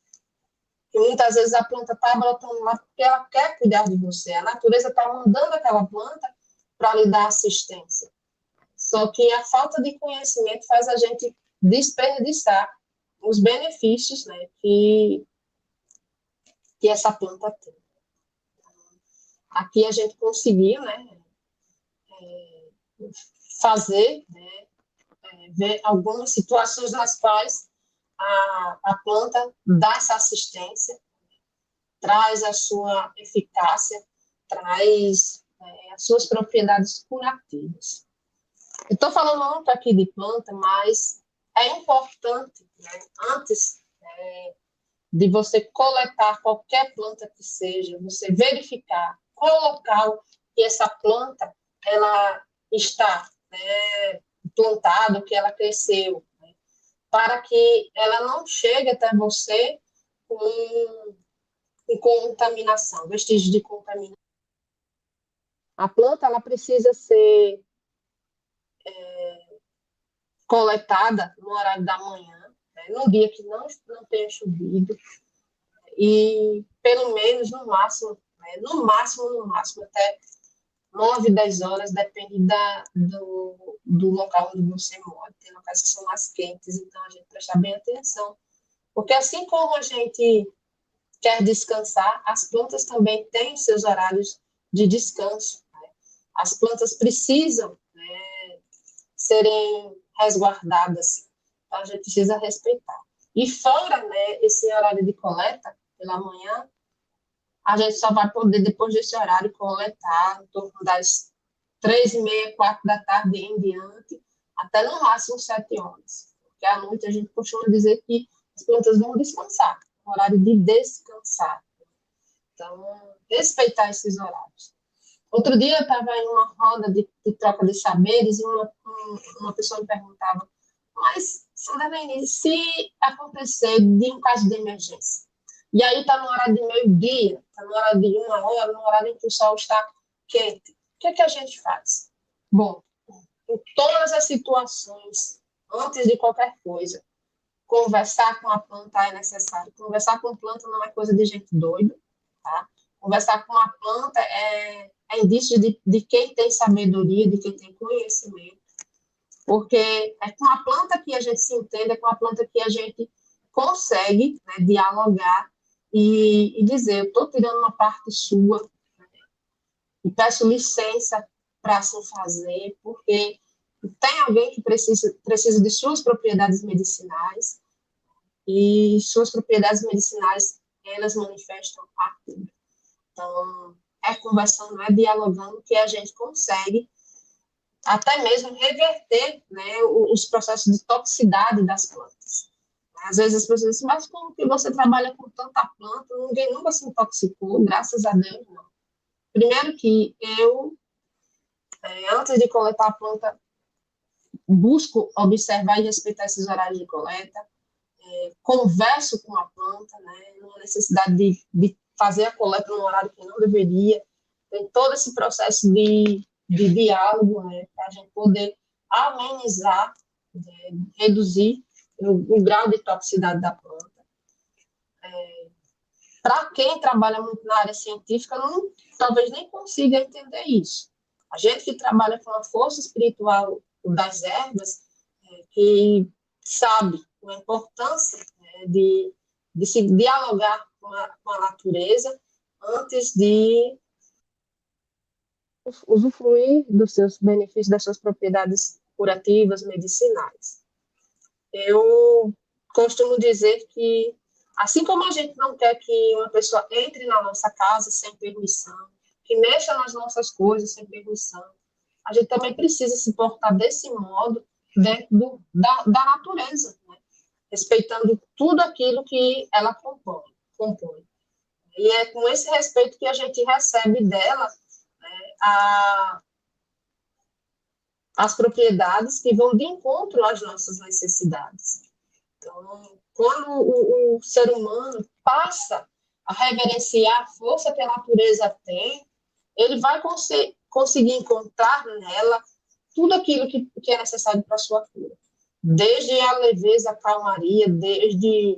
E muitas vezes a planta está brotando lá porque ela quer cuidar de você. A natureza está mandando aquela planta para lhe dar assistência. Só que a falta de conhecimento faz a gente desperdiçar os benefícios, né, que essa planta tem. Aqui a gente conseguiu, né, fazer, né, ver algumas situações nas quais a planta dá essa assistência, traz a sua eficácia, traz as suas propriedades curativas. Eu estou falando muito aqui de planta, mas é importante, né, antes de você coletar qualquer planta que seja, você verificar qual local que essa planta ela está, né, plantada, que ela cresceu, né, para que ela não chegue até você com contaminação, vestígios de contaminação. A planta ela precisa ser coletada no horário da manhã, né, no dia que não tenha chovido, e pelo menos no máximo, né, no máximo, até 9, 10 horas, depende do local onde você mora. Tem locais que são mais quentes, então a gente prestar bem atenção. Porque assim como a gente quer descansar, as plantas também têm seus horários de descanso. Né? As plantas precisam, né, serem resguardadas, então a gente precisa respeitar. E fora, né, esse horário de coleta, pela manhã, a gente só vai poder, depois desse horário, coletar em torno das 3h30, 4 da tarde em diante, até no máximo 7 horas. Porque à noite a gente costuma dizer que as plantas vão descansar, horário de descansar. Então, respeitar esses horários. Outro dia eu estava em uma roda de troca de saberes e uma pessoa me perguntava, mas, Sandrine, se acontecer de um caso de emergência, e aí está no horário de meio-dia, está no horário de 1 hora, no horário em que o sol está quente, o que é que a gente faz? Bom, em todas as situações, antes de qualquer coisa, conversar com a planta é necessário. Conversar com a planta não é coisa de gente doida, tá? Conversar com a planta é indício de quem tem sabedoria, de quem tem conhecimento, porque é com a planta que a gente se entende, é com a planta que a gente consegue, né, dialogar e dizer, eu estou tirando uma parte sua, né, e peço licença para assim fazer, porque tem alguém que precisa de suas propriedades medicinais, e suas propriedades medicinais, elas manifestam a cura. Então, é conversando, é dialogando que a gente consegue até mesmo reverter, né, os processos de toxicidade das plantas. Às vezes as pessoas dizem, mas como que você trabalha com tanta planta, ninguém nunca se intoxicou, graças a Deus, não. Primeiro que eu, antes de coletar a planta, busco observar e respeitar esses horários de coleta, converso com a planta, né, não há necessidade de fazer a coleta no horário que não deveria, tem todo esse processo de diálogo, né, para a gente poder amenizar, né, reduzir o grau de toxicidade da planta. Para quem trabalha muito na área científica, talvez nem consiga entender isso. A gente que trabalha com a força espiritual das ervas, que sabe a importância, né, de se dialogar com a natureza antes de usufruir dos seus benefícios, das suas propriedades curativas, medicinais. Eu costumo dizer que, assim como a gente não quer que uma pessoa entre na nossa casa sem permissão, que mexa nas nossas coisas sem permissão, a gente também precisa se portar desse modo dentro da natureza, né? Respeitando tudo aquilo que ela compõe. E é com esse respeito que a gente recebe dela, né, as propriedades que vão de encontro às nossas necessidades. Então, quando o ser humano passa a reverenciar a força que a natureza tem, ele vai conseguir encontrar nela tudo aquilo que é necessário para a sua cura. Desde a leveza, a calmaria, desde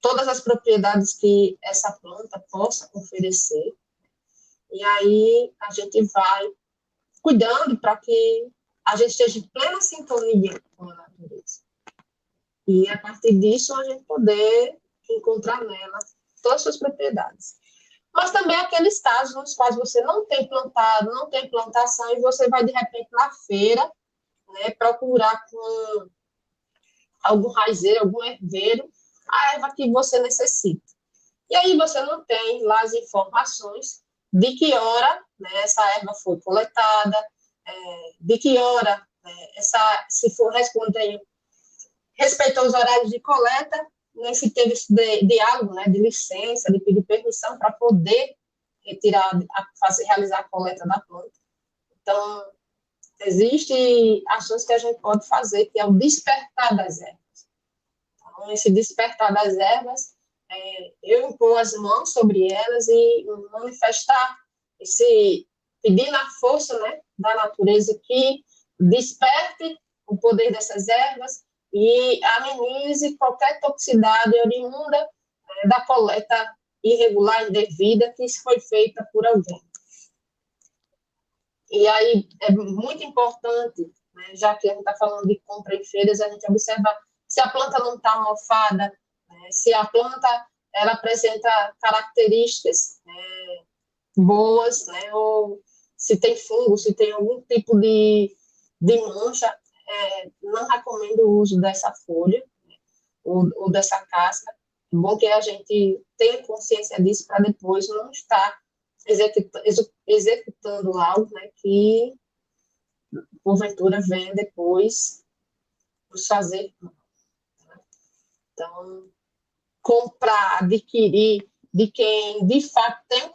todas as propriedades que essa planta possa oferecer. E aí a gente vai cuidando para que a gente esteja em plena sintonia com a natureza. E a partir disso a gente poder encontrar nela todas as suas propriedades. Mas também aqueles casos nos quais você não tem plantado, não tem plantação, e você vai, de repente, na feira, né, procurar com algum raizeiro, algum herveiro, a erva que você necessita. E aí você não tem lá as informações de que hora, né, essa erva foi coletada, de que hora, se for responder respeito aos horários de coleta, né, se teve esse diálogo, né, de licença, de pedir permissão para poder retirar, realizar a coleta da planta. Então, existem ações que a gente pode fazer, que é o despertar das ervas. Então, esse despertar das ervas, eu impor as mãos sobre elas e manifestar pedir na força, né, da natureza que desperte o poder dessas ervas e amenize qualquer toxicidade oriunda da coleta irregular, indevida, que foi feita por alguém. E aí é muito importante, né, já que a gente está falando de compra em feiras, a gente observa se a planta não está mofada, né, se a planta ela apresenta características boas, né, ou se tem fungo, se tem algum tipo de mancha, não recomendo o uso dessa folha, né, ou dessa casca. É bom que a gente tenha consciência disso para depois não estar executando algo, né, que porventura venha depois nos fazer mal. Então, comprar, adquirir de quem de fato tem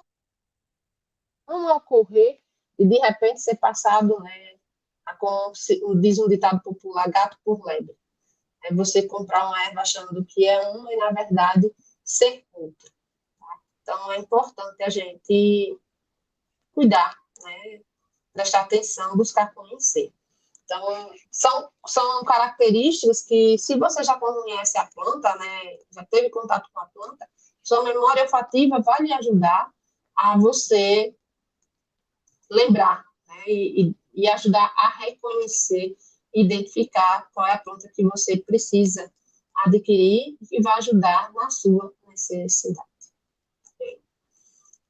como ocorrer e de repente ser passado, né, como diz um ditado popular, gato por lebre. É você comprar uma erva achando que é uma e, na verdade, ser outra. Tá? Então, é importante a gente cuidar, né, prestar atenção, buscar conhecer. Então, são características que, se você já conhece a planta, né, já teve contato com a planta, sua memória olfativa vai lhe ajudar a você lembrar, né, e ajudar a reconhecer, identificar qual é a planta que você precisa adquirir e que vai ajudar na sua necessidade.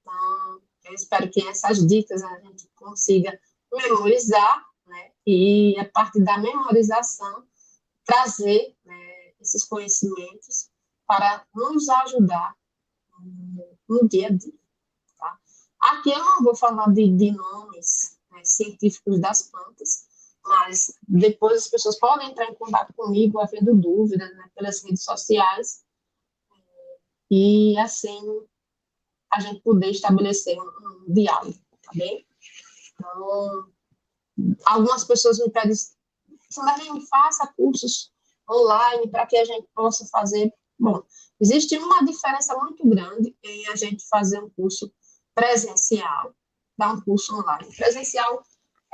Então, eu espero que essas dicas a gente consiga memorizar, né, e a partir da memorização trazer, né, esses conhecimentos para nos ajudar no dia a dia. Tá? Aqui eu não vou falar de nomes, né, científicos das plantas, mas depois as pessoas podem entrar em contato comigo, havendo dúvidas, né, pelas redes sociais, e assim a gente poder estabelecer um diálogo, tá bem? Então, algumas pessoas me pedem, Marlene, faça cursos online para que a gente possa fazer. Bom, existe uma diferença muito grande em a gente fazer um curso presencial, dar um curso online. Presencial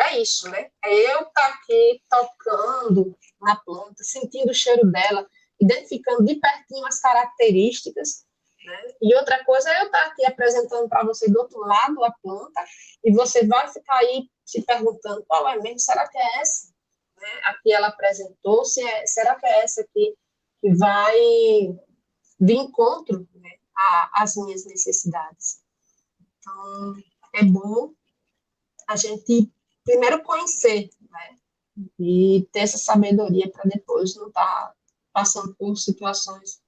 é isso, né? É eu estar aqui tocando na planta, sentindo o cheiro dela, identificando de pertinho as características, né? E outra coisa é eu estar aqui apresentando para você do outro lado a planta e você vai ficar aí se perguntando qual é mesmo, será que é essa? Né? A que ela apresentou, será que é essa aqui que vai de encontro, né, às minhas necessidades? Então, é bom a gente primeiro conhecer, né, e ter essa sabedoria para depois não estar passando por situações,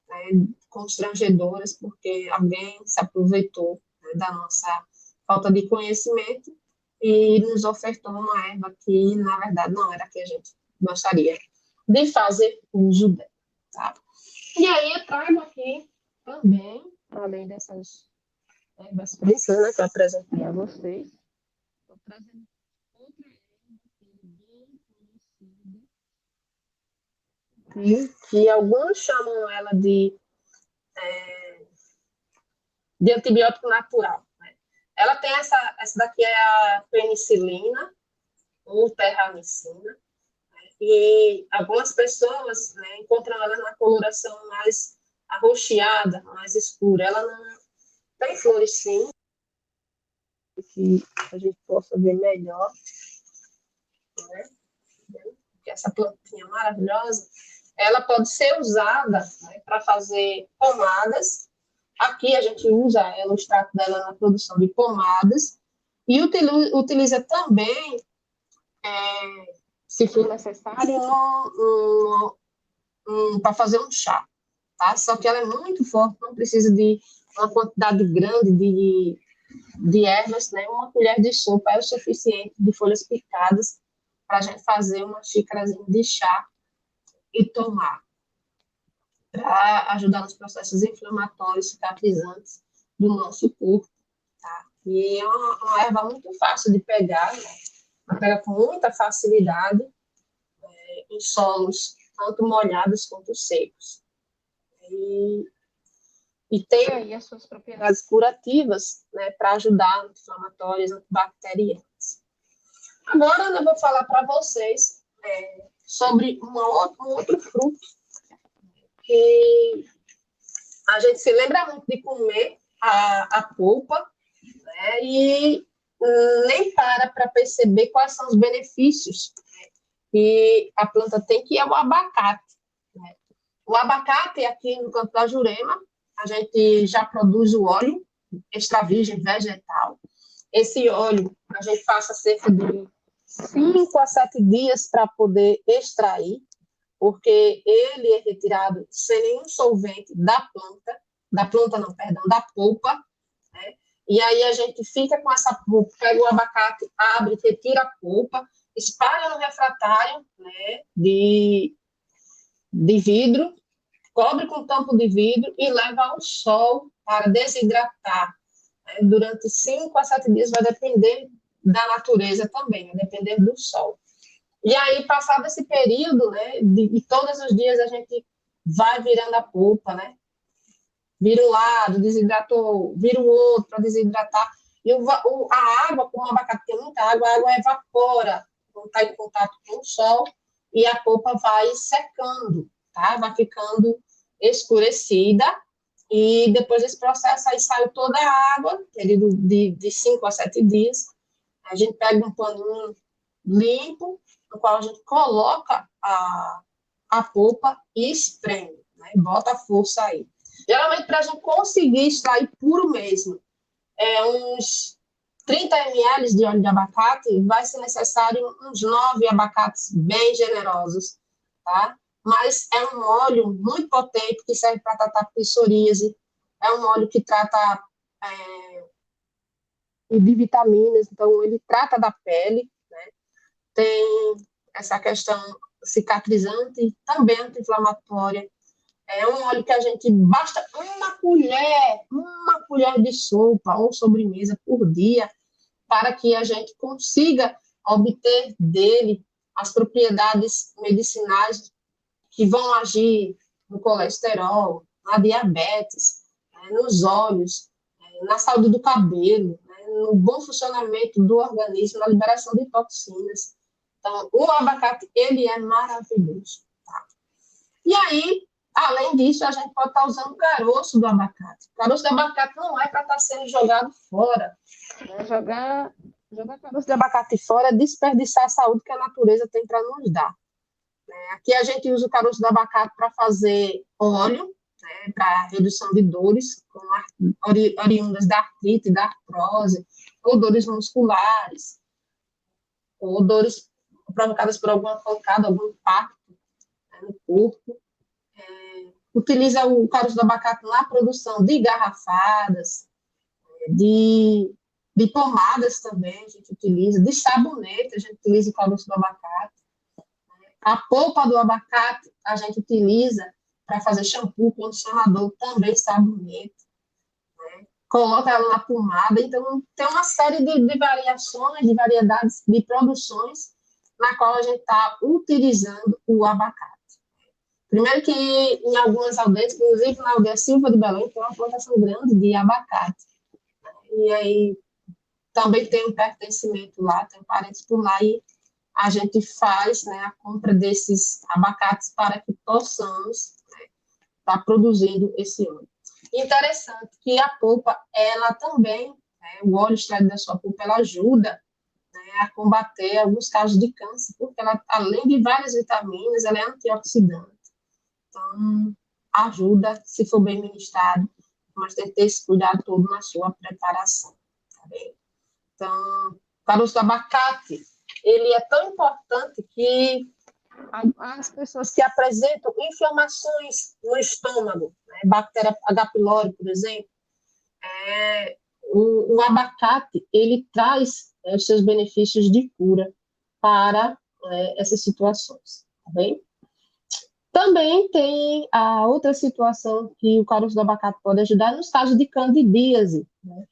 né, constrangedoras porque alguém se aproveitou, né, da nossa falta de conhecimento e nos ofertou uma erva que, na verdade, não era a que a gente gostaria de fazer uso dela. Tá? E aí eu trago aqui também, além dessas ervas frescas, né, que eu apresentei a vocês, estou trazendo outra erva que é bem conhecida, que alguns chamam ela de antibiótico natural. Né? Ela tem essa daqui é a penicilina, ou terramicina, né? E algumas pessoas, né, encontram ela na coloração mais arroxeada, mais escura. Ela não tem flores, sim, que a gente possa ver melhor, né? Essa plantinha maravilhosa, ela pode ser usada, né, para fazer pomadas. Aqui a gente usa ela, o extrato dela na produção de pomadas, e utiliza também, se for necessário, para fazer um chá. Tá? Só que ela é muito forte, não precisa de uma quantidade grande de ervas, né? Uma colher de sopa é o suficiente de folhas picadas para a gente fazer uma xícarazinha de chá e tomar, para ajudar nos processos inflamatórios, cicatrizantes do nosso corpo. Tá? E é uma erva muito fácil de pegar, né? Ela pega com muita facilidade em solos tanto molhados quanto secos. E tem aí as suas propriedades curativas, né, para ajudar anti-inflamatórias, antibacterianas. Agora eu vou falar para vocês sobre um outro fruto que a gente se lembra muito de comer a polpa, né, e nem para perceber quais são os benefícios, né, que a planta tem, que é o abacate. Né? O abacate, aqui no campo da Jurema, a gente já produz o óleo extra virgem vegetal. Esse óleo a gente passa cerca de 5 a 7 dias para poder extrair, porque ele é retirado sem nenhum solvente da planta não, perdão, da polpa, né? E aí a gente fica com essa polpa, pega o abacate, abre, retira a polpa, espalha no refratário, né, de vidro, cobre com tampo de vidro e leva ao sol para desidratar. Né? Durante 5 a 7 dias vai depender da natureza também, vai depender do sol. E aí, passado esse período, né, de todos os dias a gente vai virando a polpa, né? Vira um lado, desidratou, vira o outro para desidratar. E a água, como o abacate tem muita água, a água evapora, não está em contato com o sol, e a polpa vai secando, tá? Vai ficando escurecida, e depois desse processo aí saiu toda a água, período de 5 a 7 dias, a gente pega um paninho limpo, no qual a gente coloca a polpa e espreme, né? Bota a força aí. Geralmente, para a gente conseguir extrair puro mesmo, uns 30 ml de óleo de abacate, vai ser necessário uns 9 abacates bem generosos, tá? Mas é um óleo muito potente que serve para tratar psoríase, é um óleo que trata de vitaminas, então ele trata da pele, né? Tem essa questão cicatrizante, também anti-inflamatória. É um óleo que a gente basta uma colher de sopa ou sobremesa por dia para que a gente consiga obter dele as propriedades medicinais que vão agir no colesterol, na diabetes, nos olhos, na saúde do cabelo, no bom funcionamento do organismo, na liberação de toxinas. Então, o abacate, ele é maravilhoso. Tá? E aí, além disso, a gente pode estar usando o caroço do abacate. O caroço do abacate não é para estar sendo jogado fora. Né? Jogar caroço de abacate fora é desperdiçar a saúde que a natureza tem para nos dar. Aqui a gente usa o caroço do abacate para fazer óleo, né, para redução de dores, oriundas da artrite, da artrose, ou dores musculares, ou dores provocadas por alguma pancada, algum impacto, né, no corpo. Utiliza o caroço do abacate na produção de garrafadas, de pomadas também, a gente utiliza, de sabonete, a gente utiliza o caroço do abacate. A polpa do abacate a gente utiliza para fazer shampoo, condicionador, também sabonete. Né? Coloca ela na pomada. Então, tem uma série de variações, de variedades de produções na qual a gente está utilizando o abacate. Primeiro que em algumas aldeias, inclusive na aldeia Silva de Belém, tem uma plantação grande de abacate. E aí também tem um pertencimento lá, tem parentes por lá, e a gente faz, né, a compra desses abacates para que possamos, né, tá produzindo esse óleo. Interessante que a polpa, ela também, né, o óleo extraído da sua polpa, ela ajuda, né, a combater alguns casos de câncer, porque ela, além de várias vitaminas, ela é antioxidante. Então, ajuda, se for bem ministrado, mas tem que ter esse cuidado todo na sua preparação, tá bem? Então, o caroço do abacate, ele é tão importante que as pessoas que apresentam inflamações no estômago, né, bactéria H. pylori, por exemplo, o abacate, ele traz os seus benefícios de cura para essas situações, tá bem? Também tem a outra situação que o caroço do abacate pode ajudar nos casos de candidíase, né?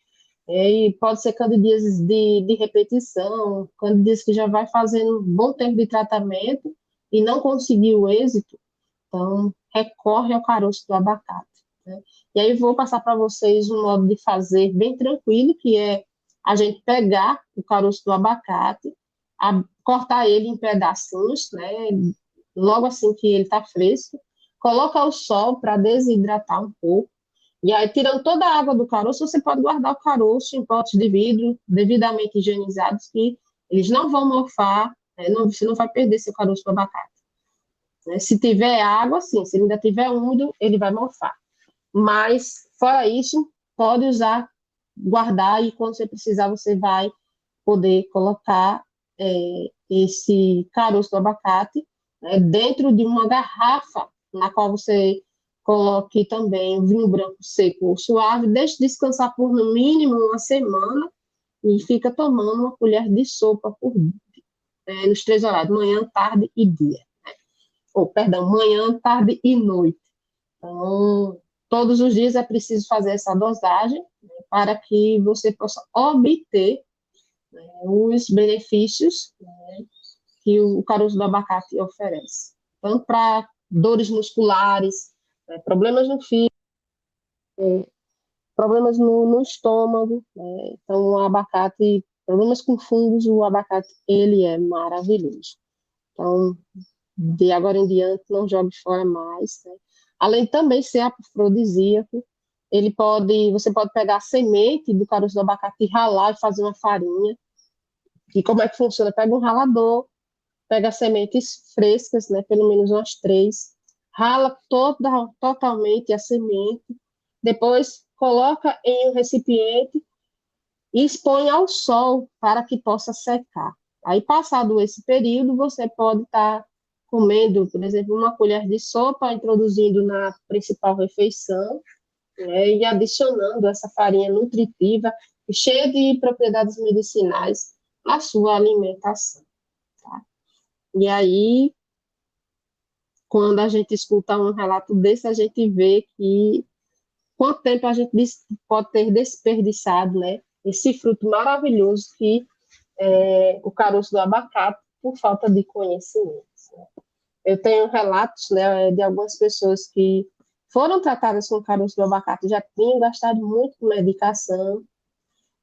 E pode ser candidíase de repetição, candidíase que já vai fazendo um bom tempo de tratamento e não conseguiu êxito, então recorre ao caroço do abacate, né? E aí vou passar para vocês um modo de fazer bem tranquilo, que é a gente pegar o caroço do abacate, cortar ele em pedacinhos, né? Logo assim que ele está fresco, coloca ao sol para desidratar um pouco, e aí, tirando toda a água do caroço, você pode guardar o caroço em potes de vidro devidamente higienizados, que eles não vão morfar, né? Você não vai perder seu caroço do abacate, né? Se tiver água, sim, se ele ainda tiver úmido, ele vai morfar. Mas, fora isso, pode usar, guardar, e quando você precisar, você vai poder colocar esse caroço do abacate, né, dentro de uma garrafa, na qual você coloque também o vinho branco seco ou suave, deixe descansar por no mínimo uma semana e fica tomando uma colher de sopa por dia, nos 3 horários, manhã, tarde e dia. Ou, perdão, manhã, tarde e noite. Então, todos os dias é preciso fazer essa dosagem, né, para que você possa obter, né, os benefícios, né, que o caroço do abacate oferece. Tanto para dores musculares, né, problemas no fígado, problemas no estômago, né? Então, o abacate, problemas com fungos, o abacate, ele é maravilhoso. Então, de agora em diante, não jogue fora mais, né? Além de também ser afrodisíaco, você pode pegar a semente do caroço do abacate e ralar e fazer uma farinha. E como é que funciona? Pega um ralador, pega as sementes frescas, né, pelo menos umas 3, rala totalmente a semente, depois coloca em um recipiente e expõe ao sol para que possa secar. Aí, passado esse período, você pode estar comendo, por exemplo, uma colher de sopa, introduzindo na principal refeição, né, e adicionando essa farinha nutritiva e cheia de propriedades medicinais à sua alimentação. Tá? E aí, quando a gente escuta um relato desse, a gente vê que quanto tempo a gente pode ter desperdiçado, né, esse fruto maravilhoso que é o caroço do abacate, por falta de conhecimento. Né? Eu tenho relatos, né, de algumas pessoas que foram tratadas com caroço do abacate, já tinham gastado muito com medicação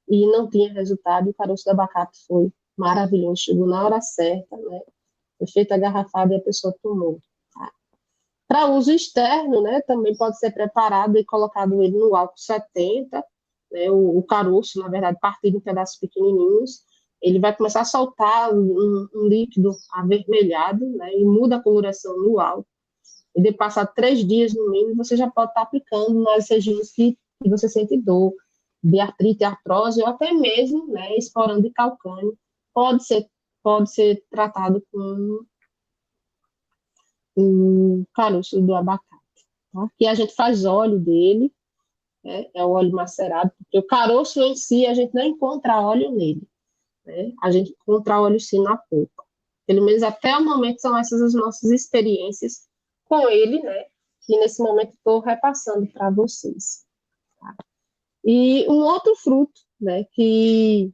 e não tinha resultado, e o caroço do abacate foi maravilhoso, chegou na hora certa, né, foi feita a garrafada e a pessoa tomou. Tá? Para uso externo, né, também pode ser preparado e colocado ele no álcool 70, né, o caroço, na verdade, partido em pedaços pequenininhos, ele vai começar a soltar um líquido avermelhado, né, e muda a coloração no álcool. E de passar 3 dias no mínimo, você já pode estar aplicando nas regiões que você sente dor, de artrite, artrose, ou até mesmo, né, esporão de calcânio, pode ser tratado com o caroço do abacate. Tá? Que a gente faz óleo dele, né, é o óleo macerado, porque o caroço em si, a gente não encontra óleo nele, né? A gente encontra óleo sim na polpa. Pelo menos até o momento são essas as nossas experiências com ele, né? Que nesse momento estou repassando para vocês. Tá? E um outro fruto, né? Que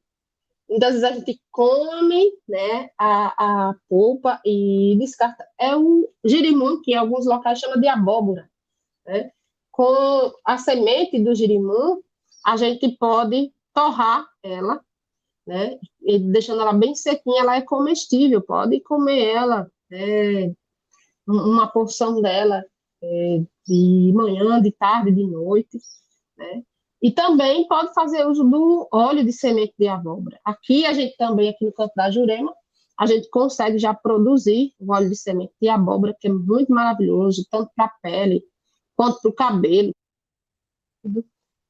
muitas vezes a gente come, né? A polpa e descarta. É o girimum, que em alguns locais chama de abóbora, né? Com a semente do girimum, a gente pode torrar ela, né? E deixando ela bem sequinha, ela é comestível, pode comer ela, uma porção dela de manhã, de tarde, de noite, né? E também pode fazer uso do óleo de semente de abóbora. Aqui a gente também, aqui no campo da Jurema, a gente consegue já produzir o óleo de semente de abóbora, que é muito maravilhoso, tanto para a pele quanto para o cabelo,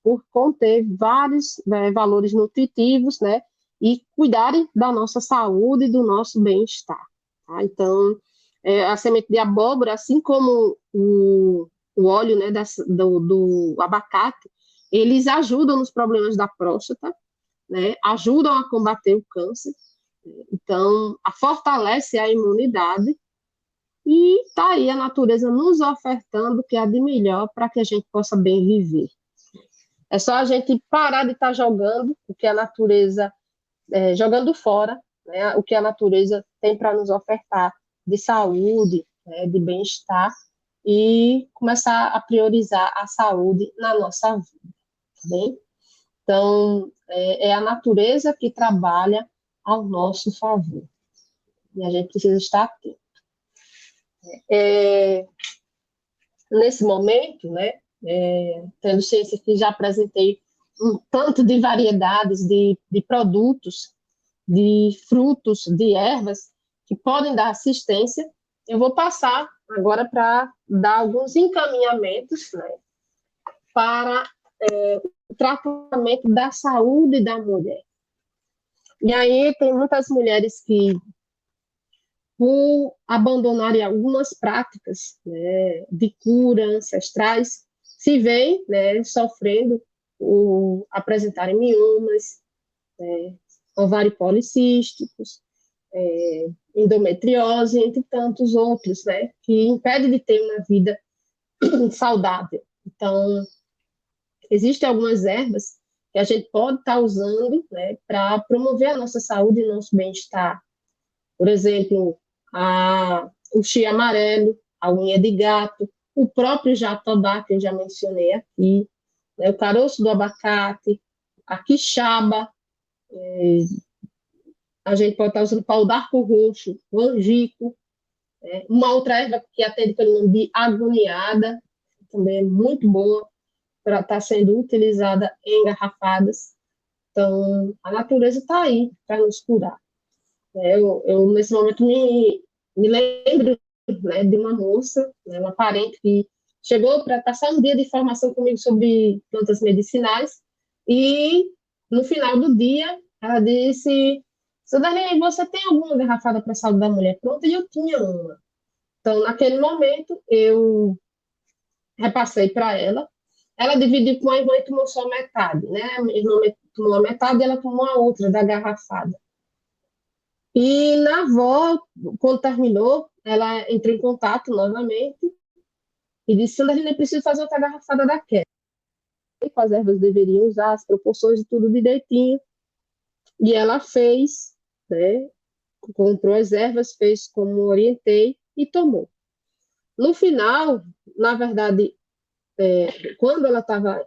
por conter vários, né, valores nutritivos, né? E cuidarem da nossa saúde e do nosso bem-estar. Tá? Então, a semente de abóbora, assim como o óleo, né, do abacate, eles ajudam nos problemas da próstata, né, ajudam a combater o câncer, então, fortalece a imunidade e está aí a natureza nos ofertando o que há de melhor para que a gente possa bem viver. É só a gente parar de estar jogando o que a natureza, jogando fora, né, o que a natureza tem para nos ofertar de saúde, né, de bem-estar, e começar a priorizar a saúde na nossa vida, tá bem? Então, é a natureza que trabalha ao nosso favor, e a gente precisa estar atento. Nesse momento, né, tendo ciência que já apresentei um tanto de variedades de produtos, de frutos, de ervas que podem dar assistência, eu vou passar agora para dar alguns encaminhamentos, né, para o tratamento da saúde da mulher. E aí tem muitas mulheres que, por abandonarem algumas práticas, né, de cura ancestrais, se veem, né, sofrendo ou apresentarem miomas, ovários policísticos, endometriose, entre tantos outros, né, que impede de ter uma vida saudável. Então, existem algumas ervas que a gente pode estar usando, né, para promover a nossa saúde e nosso bem-estar. Por exemplo, o chia amarelo, a unha de gato, o próprio jatobá, que eu já mencionei aqui, né, o caroço do abacate, a quixaba, a gente pode estar usando pau d'arco roxo, o angico, uma outra erva que atende pelo nome de agoniada, também é muito boa para estar sendo utilizada em garrafadas. Então, a natureza está aí para nos curar. Nesse momento, me lembro, né, de uma moça, né, uma parente que chegou para passar um dia de formação comigo sobre plantas medicinais e, no final do dia, ela disse: Darlene, você tem alguma garrafada para a saúde da mulher? Pronto, e eu tinha uma. Então, naquele momento, eu repassei para ela. Ela dividiu com a irmã e tomou só metade, né? A irmã tomou a metade e ela tomou a outra da garrafada. E na volta, quando terminou, ela entrou em contato novamente e disse: Sandrine, preciso fazer outra garrafada daquela. E as ervas deveriam usar, as proporções de tudo direitinho. E ela fez, né? Comprou as ervas, fez como orientei e tomou. No final, na verdade, quando ela estava,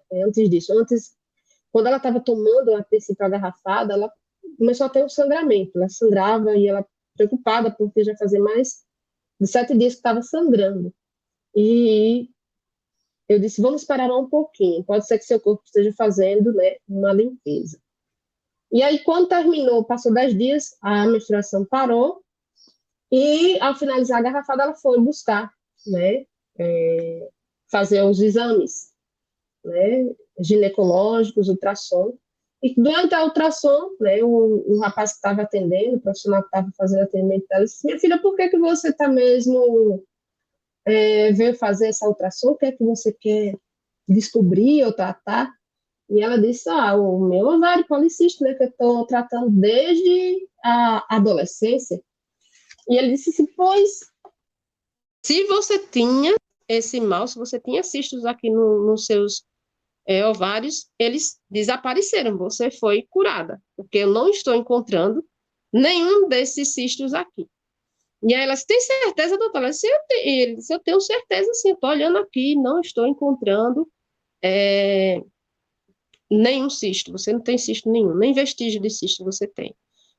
quando ela estava tomando a princípio a garrafada, ela começou a ter um sangramento. Ela sangrava e ela preocupada porque já fazia mais de 7 dias que estava sangrando. E eu disse, vamos esperar um pouquinho, pode ser que seu corpo esteja fazendo, né, uma limpeza. E aí, quando terminou, passou 10 dias, a menstruação parou, e ao finalizar a garrafada, ela foi buscar, né, fazer os exames, né, ginecológicos, ultrassom. E durante a ultrassom, né, o rapaz que estava atendendo, o profissional que estava fazendo atendimento dela, disse: Minha filha, por que você está mesmo veio fazer essa ultrassom? O que é que você quer descobrir ou tratar? E ela disse: o meu ovário policístico, né, que eu estou tratando desde a adolescência. E ele disse assim: pois, se você tinha esse mal, se você tinha cistos aqui nos seus ovários, eles desapareceram, você foi curada, porque eu não estou encontrando nenhum desses cistos aqui. E aí ela disse: tem certeza, doutora? Ele disse: eu tenho certeza, sim, estou olhando aqui, não estou encontrando nenhum cisto, você não tem cisto nenhum, nem vestígio de cisto você tem.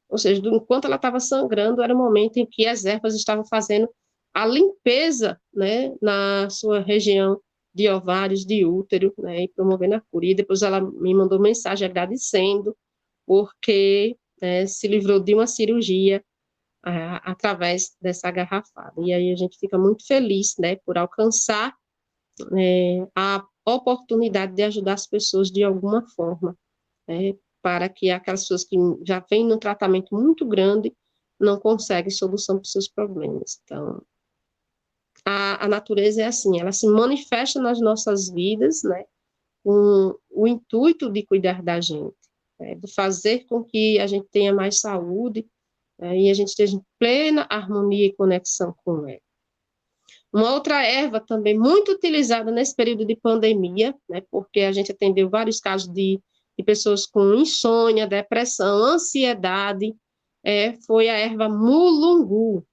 Ou seja, enquanto ela estava sangrando, era o momento em que as ervas estavam fazendo a limpeza, né, na sua região de ovários, de útero, né, e promovendo a cura. E depois ela me mandou mensagem agradecendo, porque se livrou de uma cirurgia através dessa garrafada. E aí a gente fica muito feliz, né, por alcançar a oportunidade de ajudar as pessoas de alguma forma, né, para que aquelas pessoas que já vêm num tratamento muito grande não conseguem solução para os seus problemas. Então, a natureza é assim, ela se manifesta nas nossas vidas, né, com o intuito de cuidar da gente, né, de fazer com que a gente tenha mais saúde, e a gente esteja em plena harmonia e conexão com ela. Uma outra erva também muito utilizada nesse período de pandemia, né, porque a gente atendeu vários casos de pessoas com insônia, depressão, ansiedade, foi a erva mulungu,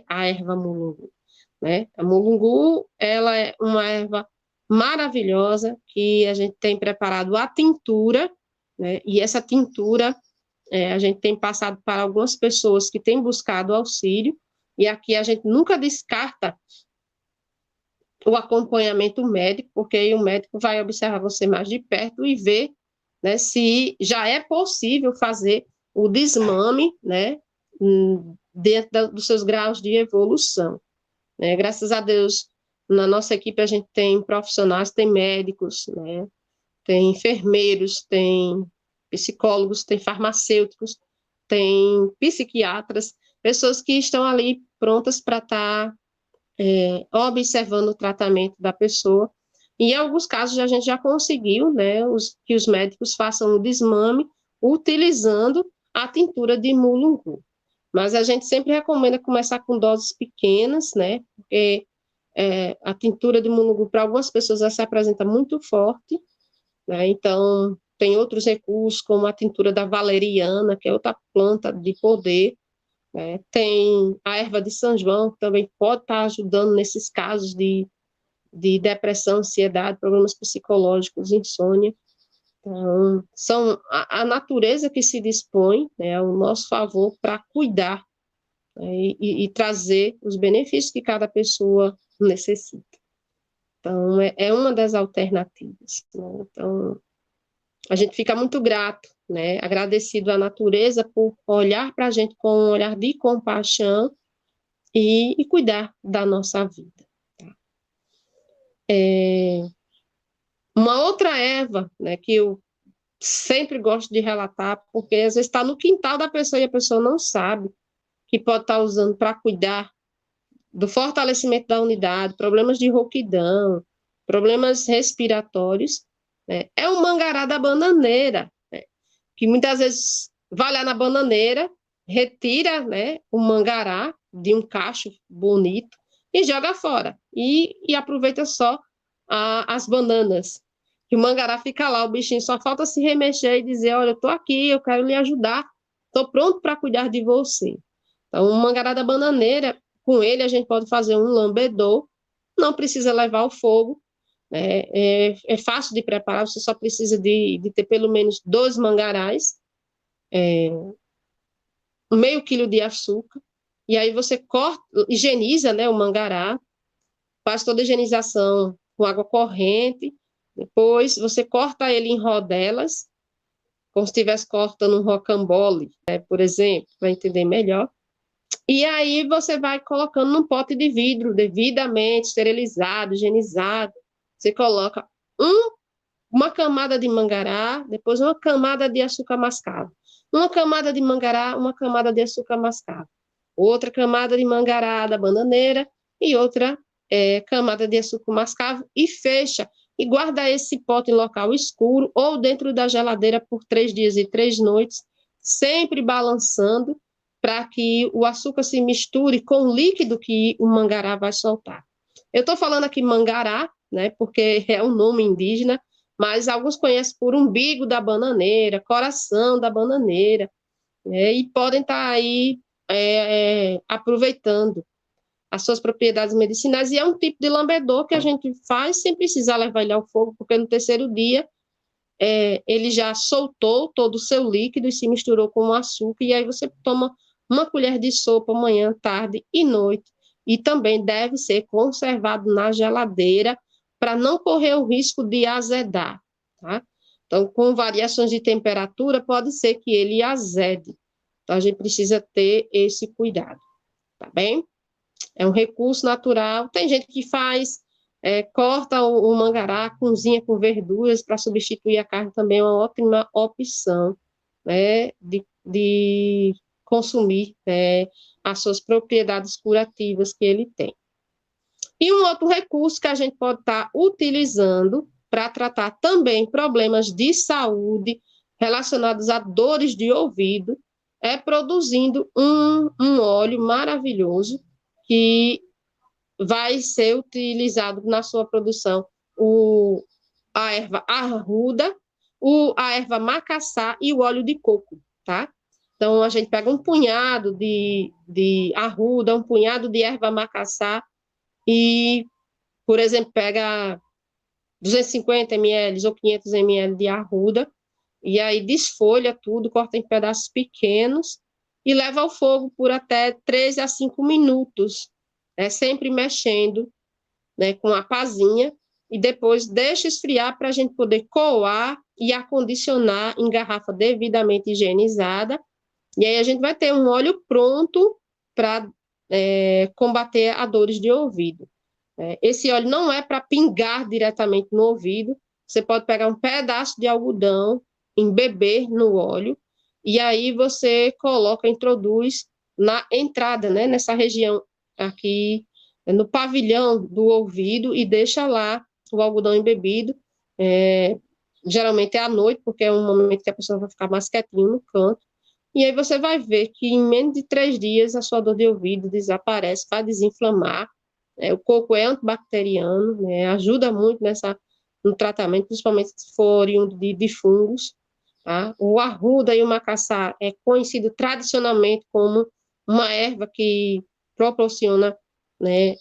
a erva mulungu, né? A mulungu, ela é uma erva maravilhosa que a gente tem preparado a tintura, né, e essa tintura a gente tem passado para algumas pessoas que têm buscado auxílio, e aqui a gente nunca descarta o acompanhamento médico, porque aí o médico vai observar você mais de perto e ver, né, se já é possível fazer o desmame, né, dentro dos seus graus de evolução. Né? Graças a Deus, na nossa equipe a gente tem profissionais, tem médicos, né, tem enfermeiros, tem psicólogos, tem farmacêuticos, tem psiquiatras, pessoas que estão ali prontas para estar observando o tratamento da pessoa. E em alguns casos a gente já conseguiu, né, que os médicos façam o desmame utilizando a tintura de mulungu. Mas a gente sempre recomenda começar com doses pequenas, né, porque a tintura de mulungu para algumas pessoas ela se apresenta muito forte, né, então tem outros recursos, como a tintura da valeriana, que é outra planta de poder, tem a erva de São João, que também pode estar ajudando nesses casos de depressão, ansiedade, problemas psicológicos, insônia. Então, são a natureza que se dispõe, né, ao nosso favor para cuidar, né, e trazer os benefícios que cada pessoa necessita. Então, é uma das alternativas. Né? Então, a gente fica muito grato, né, agradecido à natureza por olhar para a gente com um olhar de compaixão e cuidar da nossa vida. Tá? Uma outra erva, né, que eu sempre gosto de relatar, porque às vezes está no quintal da pessoa e a pessoa não sabe, que pode estar usando para cuidar do fortalecimento da unidade, problemas de rouquidão, problemas respiratórios, né, é o mangará da bananeira, né, que muitas vezes vai lá na bananeira, retira, né, o mangará de um cacho bonito e joga fora. E aproveita só as bananas. Que o mangará fica lá, o bichinho só falta se remexer e dizer, olha, eu estou aqui, eu quero lhe ajudar, estou pronto para cuidar de você. Então, o mangará da bananeira, com ele a gente pode fazer um lambedor, não precisa levar ao fogo, né? É fácil de preparar, você só precisa de ter pelo menos 2 mangarás, meio quilo de açúcar, e aí você corta, higieniza, né, o mangará, faz toda a higienização com água corrente, depois você corta ele em rodelas, como se estivesse cortando um rocambole, né, por exemplo, para entender melhor. E aí você vai colocando num pote de vidro, devidamente esterilizado, higienizado. Você coloca uma camada de mangará, depois uma camada de açúcar mascavo. Uma camada de mangará, uma camada de açúcar mascavo. Outra camada de mangará da bananeira e outra camada de açúcar mascavo e fecha. E guarda esse pote em local escuro ou dentro da geladeira por 3 dias e 3 noites, sempre balançando para que o açúcar se misture com o líquido que o mangará vai soltar. Eu estou falando aqui mangará, né, porque é um nome indígena, mas alguns conhecem por umbigo da bananeira, coração da bananeira, né, e podem estar aí aproveitando as suas propriedades medicinais, e é um tipo de lambedor que a gente faz sem precisar levar ele ao fogo, porque no terceiro dia ele já soltou todo o seu líquido e se misturou com o açúcar, e aí você toma uma colher de sopa manhã, tarde e noite, e também deve ser conservado na geladeira para não correr o risco de azedar, tá? Então, com variações de temperatura, pode ser que ele azede. Então, a gente precisa ter esse cuidado, tá bem? É um recurso natural. Tem gente que faz, corta o mangará, cozinha com verduras para substituir a carne, também é uma ótima opção, né, de consumir as suas propriedades curativas que ele tem. E um outro recurso que a gente pode estar utilizando para tratar também problemas de saúde relacionados a dores de ouvido é produzindo um óleo maravilhoso que vai ser utilizado na sua produção a erva arruda, a erva macaçá e o óleo de coco, tá? Então, a gente pega um punhado de arruda, um punhado de erva macaçá e, por exemplo, pega 250 ml ou 500 ml de arruda e aí desfolha tudo, corta em pedaços pequenos e leva ao fogo por até 3 a 5 minutos, sempre mexendo, né, com a pazinha, e depois deixa esfriar para a gente poder coar e acondicionar em garrafa devidamente higienizada, e aí a gente vai ter um óleo pronto para combater a dores de ouvido. Esse óleo não é para pingar diretamente no ouvido, você pode pegar um pedaço de algodão, embeber no óleo, e aí você introduz na entrada, né, nessa região aqui, no pavilhão do ouvido, e deixa lá o algodão embebido, geralmente é à noite, porque é um momento que a pessoa vai ficar mais quietinha no canto, e aí você vai ver que em menos de 3 dias a sua dor de ouvido desaparece, vai desinflamar. O coco é antibacteriano, né, ajuda muito no tratamento, principalmente se for oriundo de fungos. Tá? O arruda e o macaçá é conhecido tradicionalmente como uma erva que proporciona, né,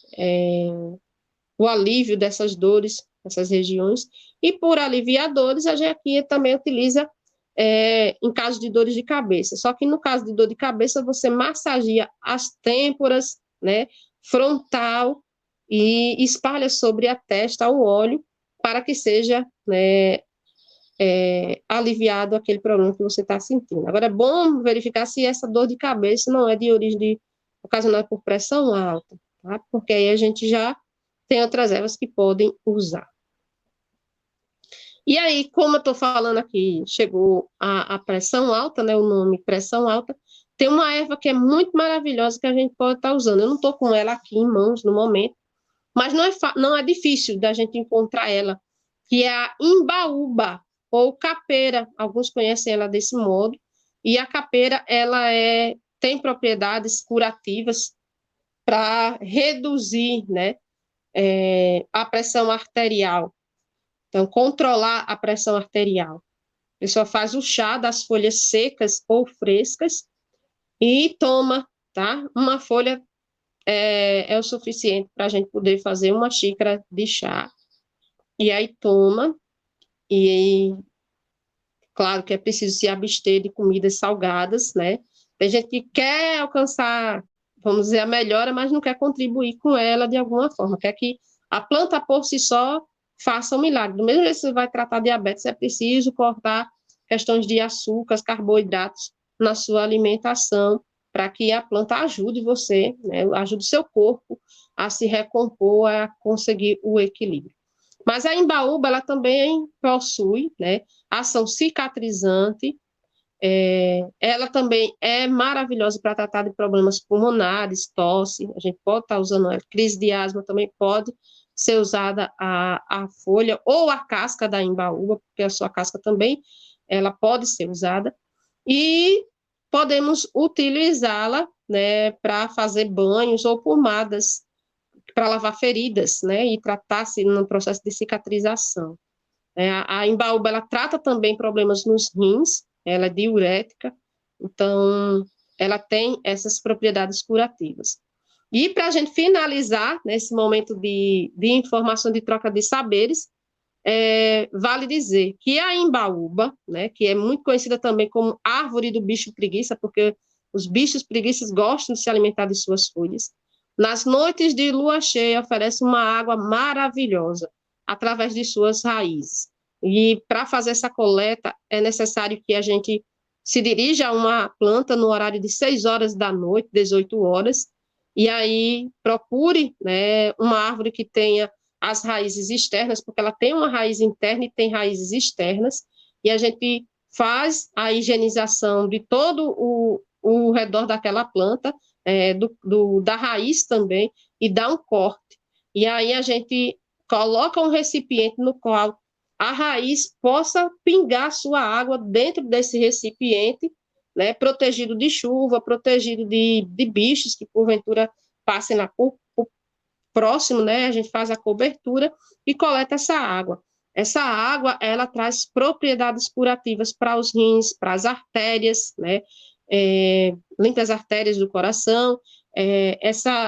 o alívio dessas dores, dessas regiões. E por aliviar dores, a gente aqui também utiliza em caso de dores de cabeça. Só que no caso de dor de cabeça, você massageia as têmporas, né, frontal, e espalha sobre a testa o óleo para que seja, né, aliviado aquele problema que você está sentindo. Agora, é bom verificar se essa dor de cabeça não é de origem ocasionada por pressão alta, tá? Porque aí a gente já tem outras ervas que podem usar. E aí, como eu estou falando aqui, chegou a pressão alta, né, o nome pressão alta, tem uma erva que é muito maravilhosa que a gente pode estar usando. Eu não estou com ela aqui em mãos no momento, mas não é difícil da gente encontrar ela, que é a imbaúba, ou capeira, alguns conhecem ela desse modo, e a capeira, ela tem propriedades curativas para reduzir, né, a pressão arterial. Então, controlar a pressão arterial. A pessoa faz o chá das folhas secas ou frescas e toma, tá? Uma folha é o suficiente para a gente poder fazer uma xícara de chá. E aí toma, e claro que é preciso se abster de comidas salgadas, né? Tem gente que quer alcançar, vamos dizer, a melhora, mas não quer contribuir com ela de alguma forma, quer que a planta por si só faça um milagre. Do mesmo jeito que você vai tratar diabetes, é preciso cortar questões de açúcares, carboidratos na sua alimentação, para que a planta ajude você, né, ajude o seu corpo a se recompor, a conseguir o equilíbrio. Mas a imbaúba, ela também possui, né, ação cicatrizante, ela também é maravilhosa para tratar de problemas pulmonares, tosse, a gente pode estar usando ela, crise de asma também pode ser usada a folha ou a casca da imbaúba, porque a sua casca também, ela pode ser usada, e podemos utilizá-la, né, para fazer banhos ou pomadas, para lavar feridas, né, e tratar-se no processo de cicatrização. A imbaúba, ela trata também problemas nos rins, ela é diurética, então ela tem essas propriedades curativas. E para a gente finalizar, nesse momento de informação, de troca de saberes, vale dizer que a imbaúba, né, que é muito conhecida também como árvore do bicho preguiça, porque os bichos preguiças gostam de se alimentar de suas folhas, nas noites de lua cheia, oferece uma água maravilhosa através de suas raízes. E para fazer essa coleta, é necessário que a gente se dirija a uma planta no horário de 6 horas da noite, 18 horas, e aí procure, né, uma árvore que tenha as raízes externas, porque ela tem uma raiz interna e tem raízes externas, e a gente faz a higienização de todo o redor daquela planta, da raiz também, e dá um corte. E aí a gente coloca um recipiente no qual a raiz possa pingar sua água dentro desse recipiente, né, protegido de chuva, protegido de bichos que porventura passem lá por próximo, né, a gente faz a cobertura e coleta essa água. Essa água, ela traz propriedades curativas para os rins, para as artérias, né, limpa as artérias do coração,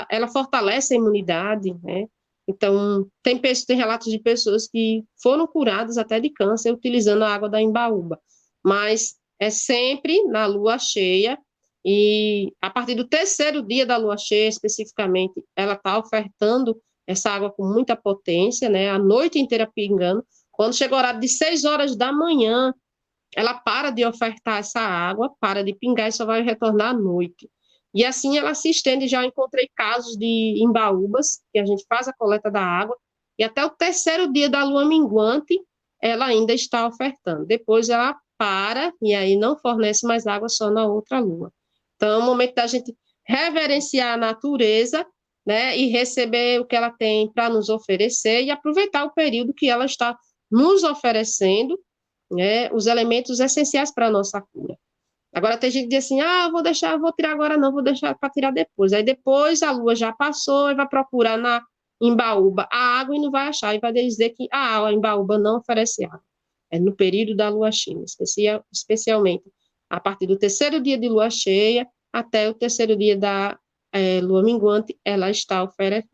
ela fortalece a imunidade, né. Então, tem relatos de pessoas que foram curadas até de câncer utilizando a água da imbaúba, mas é sempre na lua cheia, e a partir do terceiro dia da lua cheia, especificamente, ela está ofertando essa água com muita potência, né, a noite inteira pingando. Quando chega o horário de 6 horas da manhã, ela para de ofertar essa água, para de pingar e só vai retornar à noite. E assim ela se estende. Já encontrei casos de imbaúbas, que a gente faz a coleta da água, e até o terceiro dia da lua minguante, ela ainda está ofertando. Depois ela para, e aí não fornece mais água só na outra lua. Então, é o momento da gente reverenciar a natureza, né, e receber o que ela tem para nos oferecer, e aproveitar o período que ela está nos oferecendo, né, os elementos essenciais para a nossa cura. Agora tem gente que diz assim, vou tirar agora não, vou deixar para tirar depois. Aí depois a lua já passou e vai procurar na imbaúba a água e não vai achar, e vai dizer que a imbaúba não oferece água. É no período da lua cheia, especialmente a partir do terceiro dia de lua cheia até o terceiro dia da lua minguante, ela está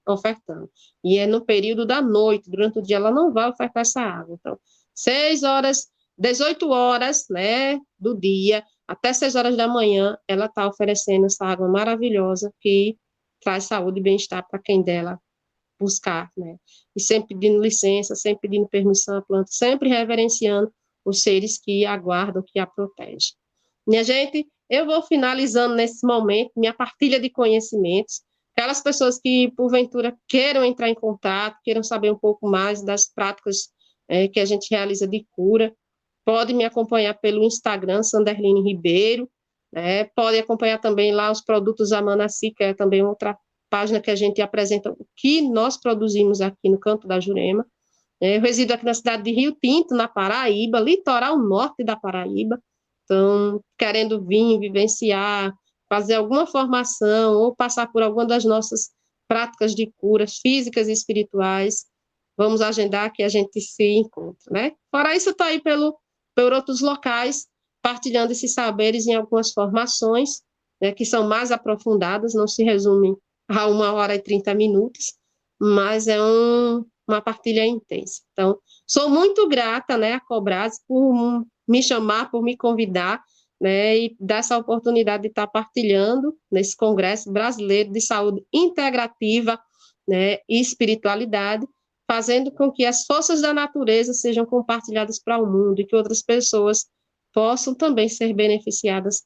ofertando. E é no período da noite, durante o dia ela não vai ofertar essa água. Então, 6 horas, 18 horas, né, do dia, até 6 horas da manhã, ela está oferecendo essa água maravilhosa que traz saúde e bem-estar para quem dela buscar, né? E sempre pedindo licença, sempre pedindo permissão à planta, sempre reverenciando os seres que a guardam, que a protegem. Minha gente, eu vou finalizando nesse momento minha partilha de conhecimentos. Aquelas pessoas que, porventura, queiram entrar em contato, queiram saber um pouco mais das práticas que a gente realiza de cura, pode me acompanhar pelo Instagram, Sanderline Ribeiro, né? Pode acompanhar também lá os produtos Amanaci, que é também outra página que a gente apresenta o que nós produzimos aqui no Canto da Jurema. Eu resido aqui na cidade de Rio Tinto, na Paraíba, litoral norte da Paraíba. Então, querendo vir, vivenciar, fazer alguma formação ou passar por alguma das nossas práticas de curas físicas e espirituais, vamos agendar que a gente se encontre, né? Fora isso, eu estou aí por outros locais, partilhando esses saberes em algumas formações, né, que são mais aprofundadas, não se resumem a 1 hora e 30 minutos, mas é uma partilha intensa. Então, sou muito grata, né, a Cobras por me chamar, por me convidar, né, e dar essa oportunidade de estar partilhando nesse Congresso Brasileiro de Saúde Integrativa, né, e Espiritualidade, fazendo com que as forças da natureza sejam compartilhadas para o mundo e que outras pessoas possam também ser beneficiadas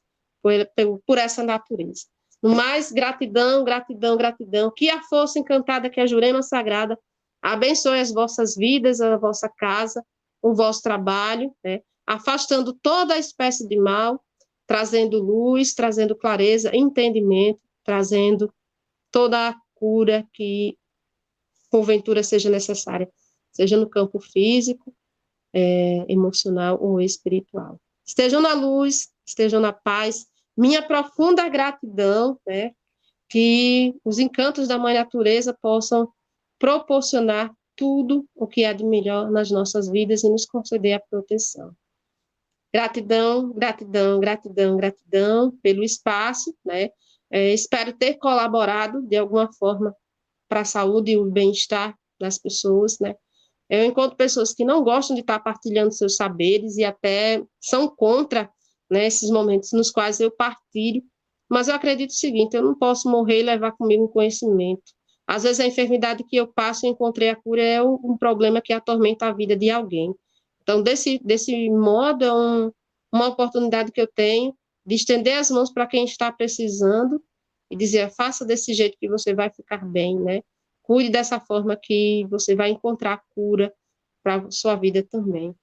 por essa natureza. No mais, gratidão, gratidão, gratidão. Que a força encantada, que a Jurema Sagrada abençoe as vossas vidas, a vossa casa, o vosso trabalho, né? Afastando toda a espécie de mal, trazendo luz, trazendo clareza, entendimento, trazendo toda a cura que porventura seja necessária, seja no campo físico, emocional ou espiritual. Estejam na luz, estejam na paz. Minha profunda gratidão, né, que os encantos da Mãe Natureza possam proporcionar tudo o que há de melhor nas nossas vidas e nos conceder a proteção. Gratidão, gratidão, gratidão, gratidão pelo espaço, né? Espero ter colaborado de alguma forma para a saúde e o bem-estar das pessoas, né? Eu encontro pessoas que não gostam de estar partilhando seus saberes e até são contra, né, esses momentos nos quais eu partilho, Mas eu acredito o seguinte, eu não posso morrer e levar comigo um conhecimento. Às vezes a enfermidade que eu passo e encontrei a cura é um problema que atormenta a vida de alguém. Então, desse modo, é uma oportunidade que eu tenho de estender as mãos para quem está precisando e dizer, faça desse jeito que você vai ficar bem, né? Cuide dessa forma que você vai encontrar cura para a sua vida também.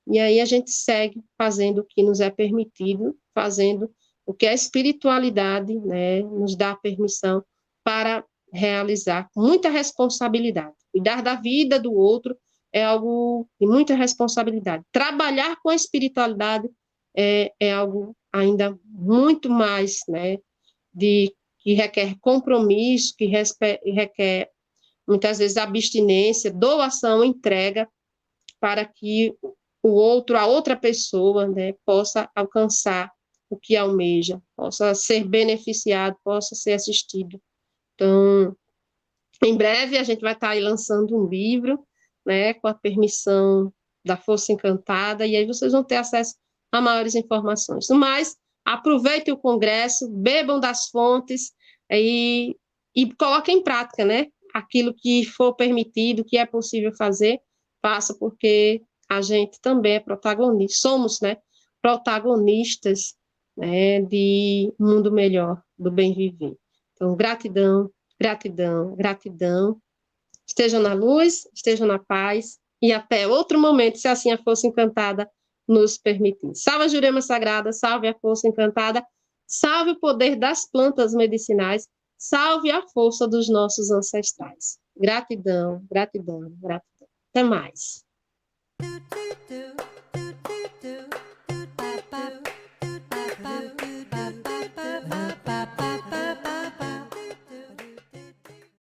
E aí a gente segue fazendo o que nos é permitido, fazendo o que a espiritualidade, né, nos dá permissão para realizar com muita responsabilidade. Cuidar da vida do outro é algo de muita responsabilidade. Trabalhar com a espiritualidade é algo ainda muito mais, né, que requer compromisso, que requer muitas vezes abstinência, doação, entrega, para que o outro, a outra pessoa, né, possa alcançar o que almeja, possa ser beneficiado, possa ser assistido. Então, em breve a gente vai estar aí lançando um livro, né, com a permissão da Força Encantada, e aí vocês vão ter acesso a maiores informações. Mas aproveitem o congresso, bebam das fontes e coloquem em prática, né, aquilo que for permitido, que é possível fazer, faça, porque a gente também é protagonista, somos, né, protagonistas, né, de um mundo melhor, do bem viver. Então, gratidão, gratidão, gratidão. Estejam na luz, estejam na paz e até outro momento, se assim a Força Encantada nos permitir. Salve a Jurema Sagrada, salve a Força Encantada, salve o poder das plantas medicinais, salve a força dos nossos ancestrais. Gratidão, gratidão, gratidão. Até mais.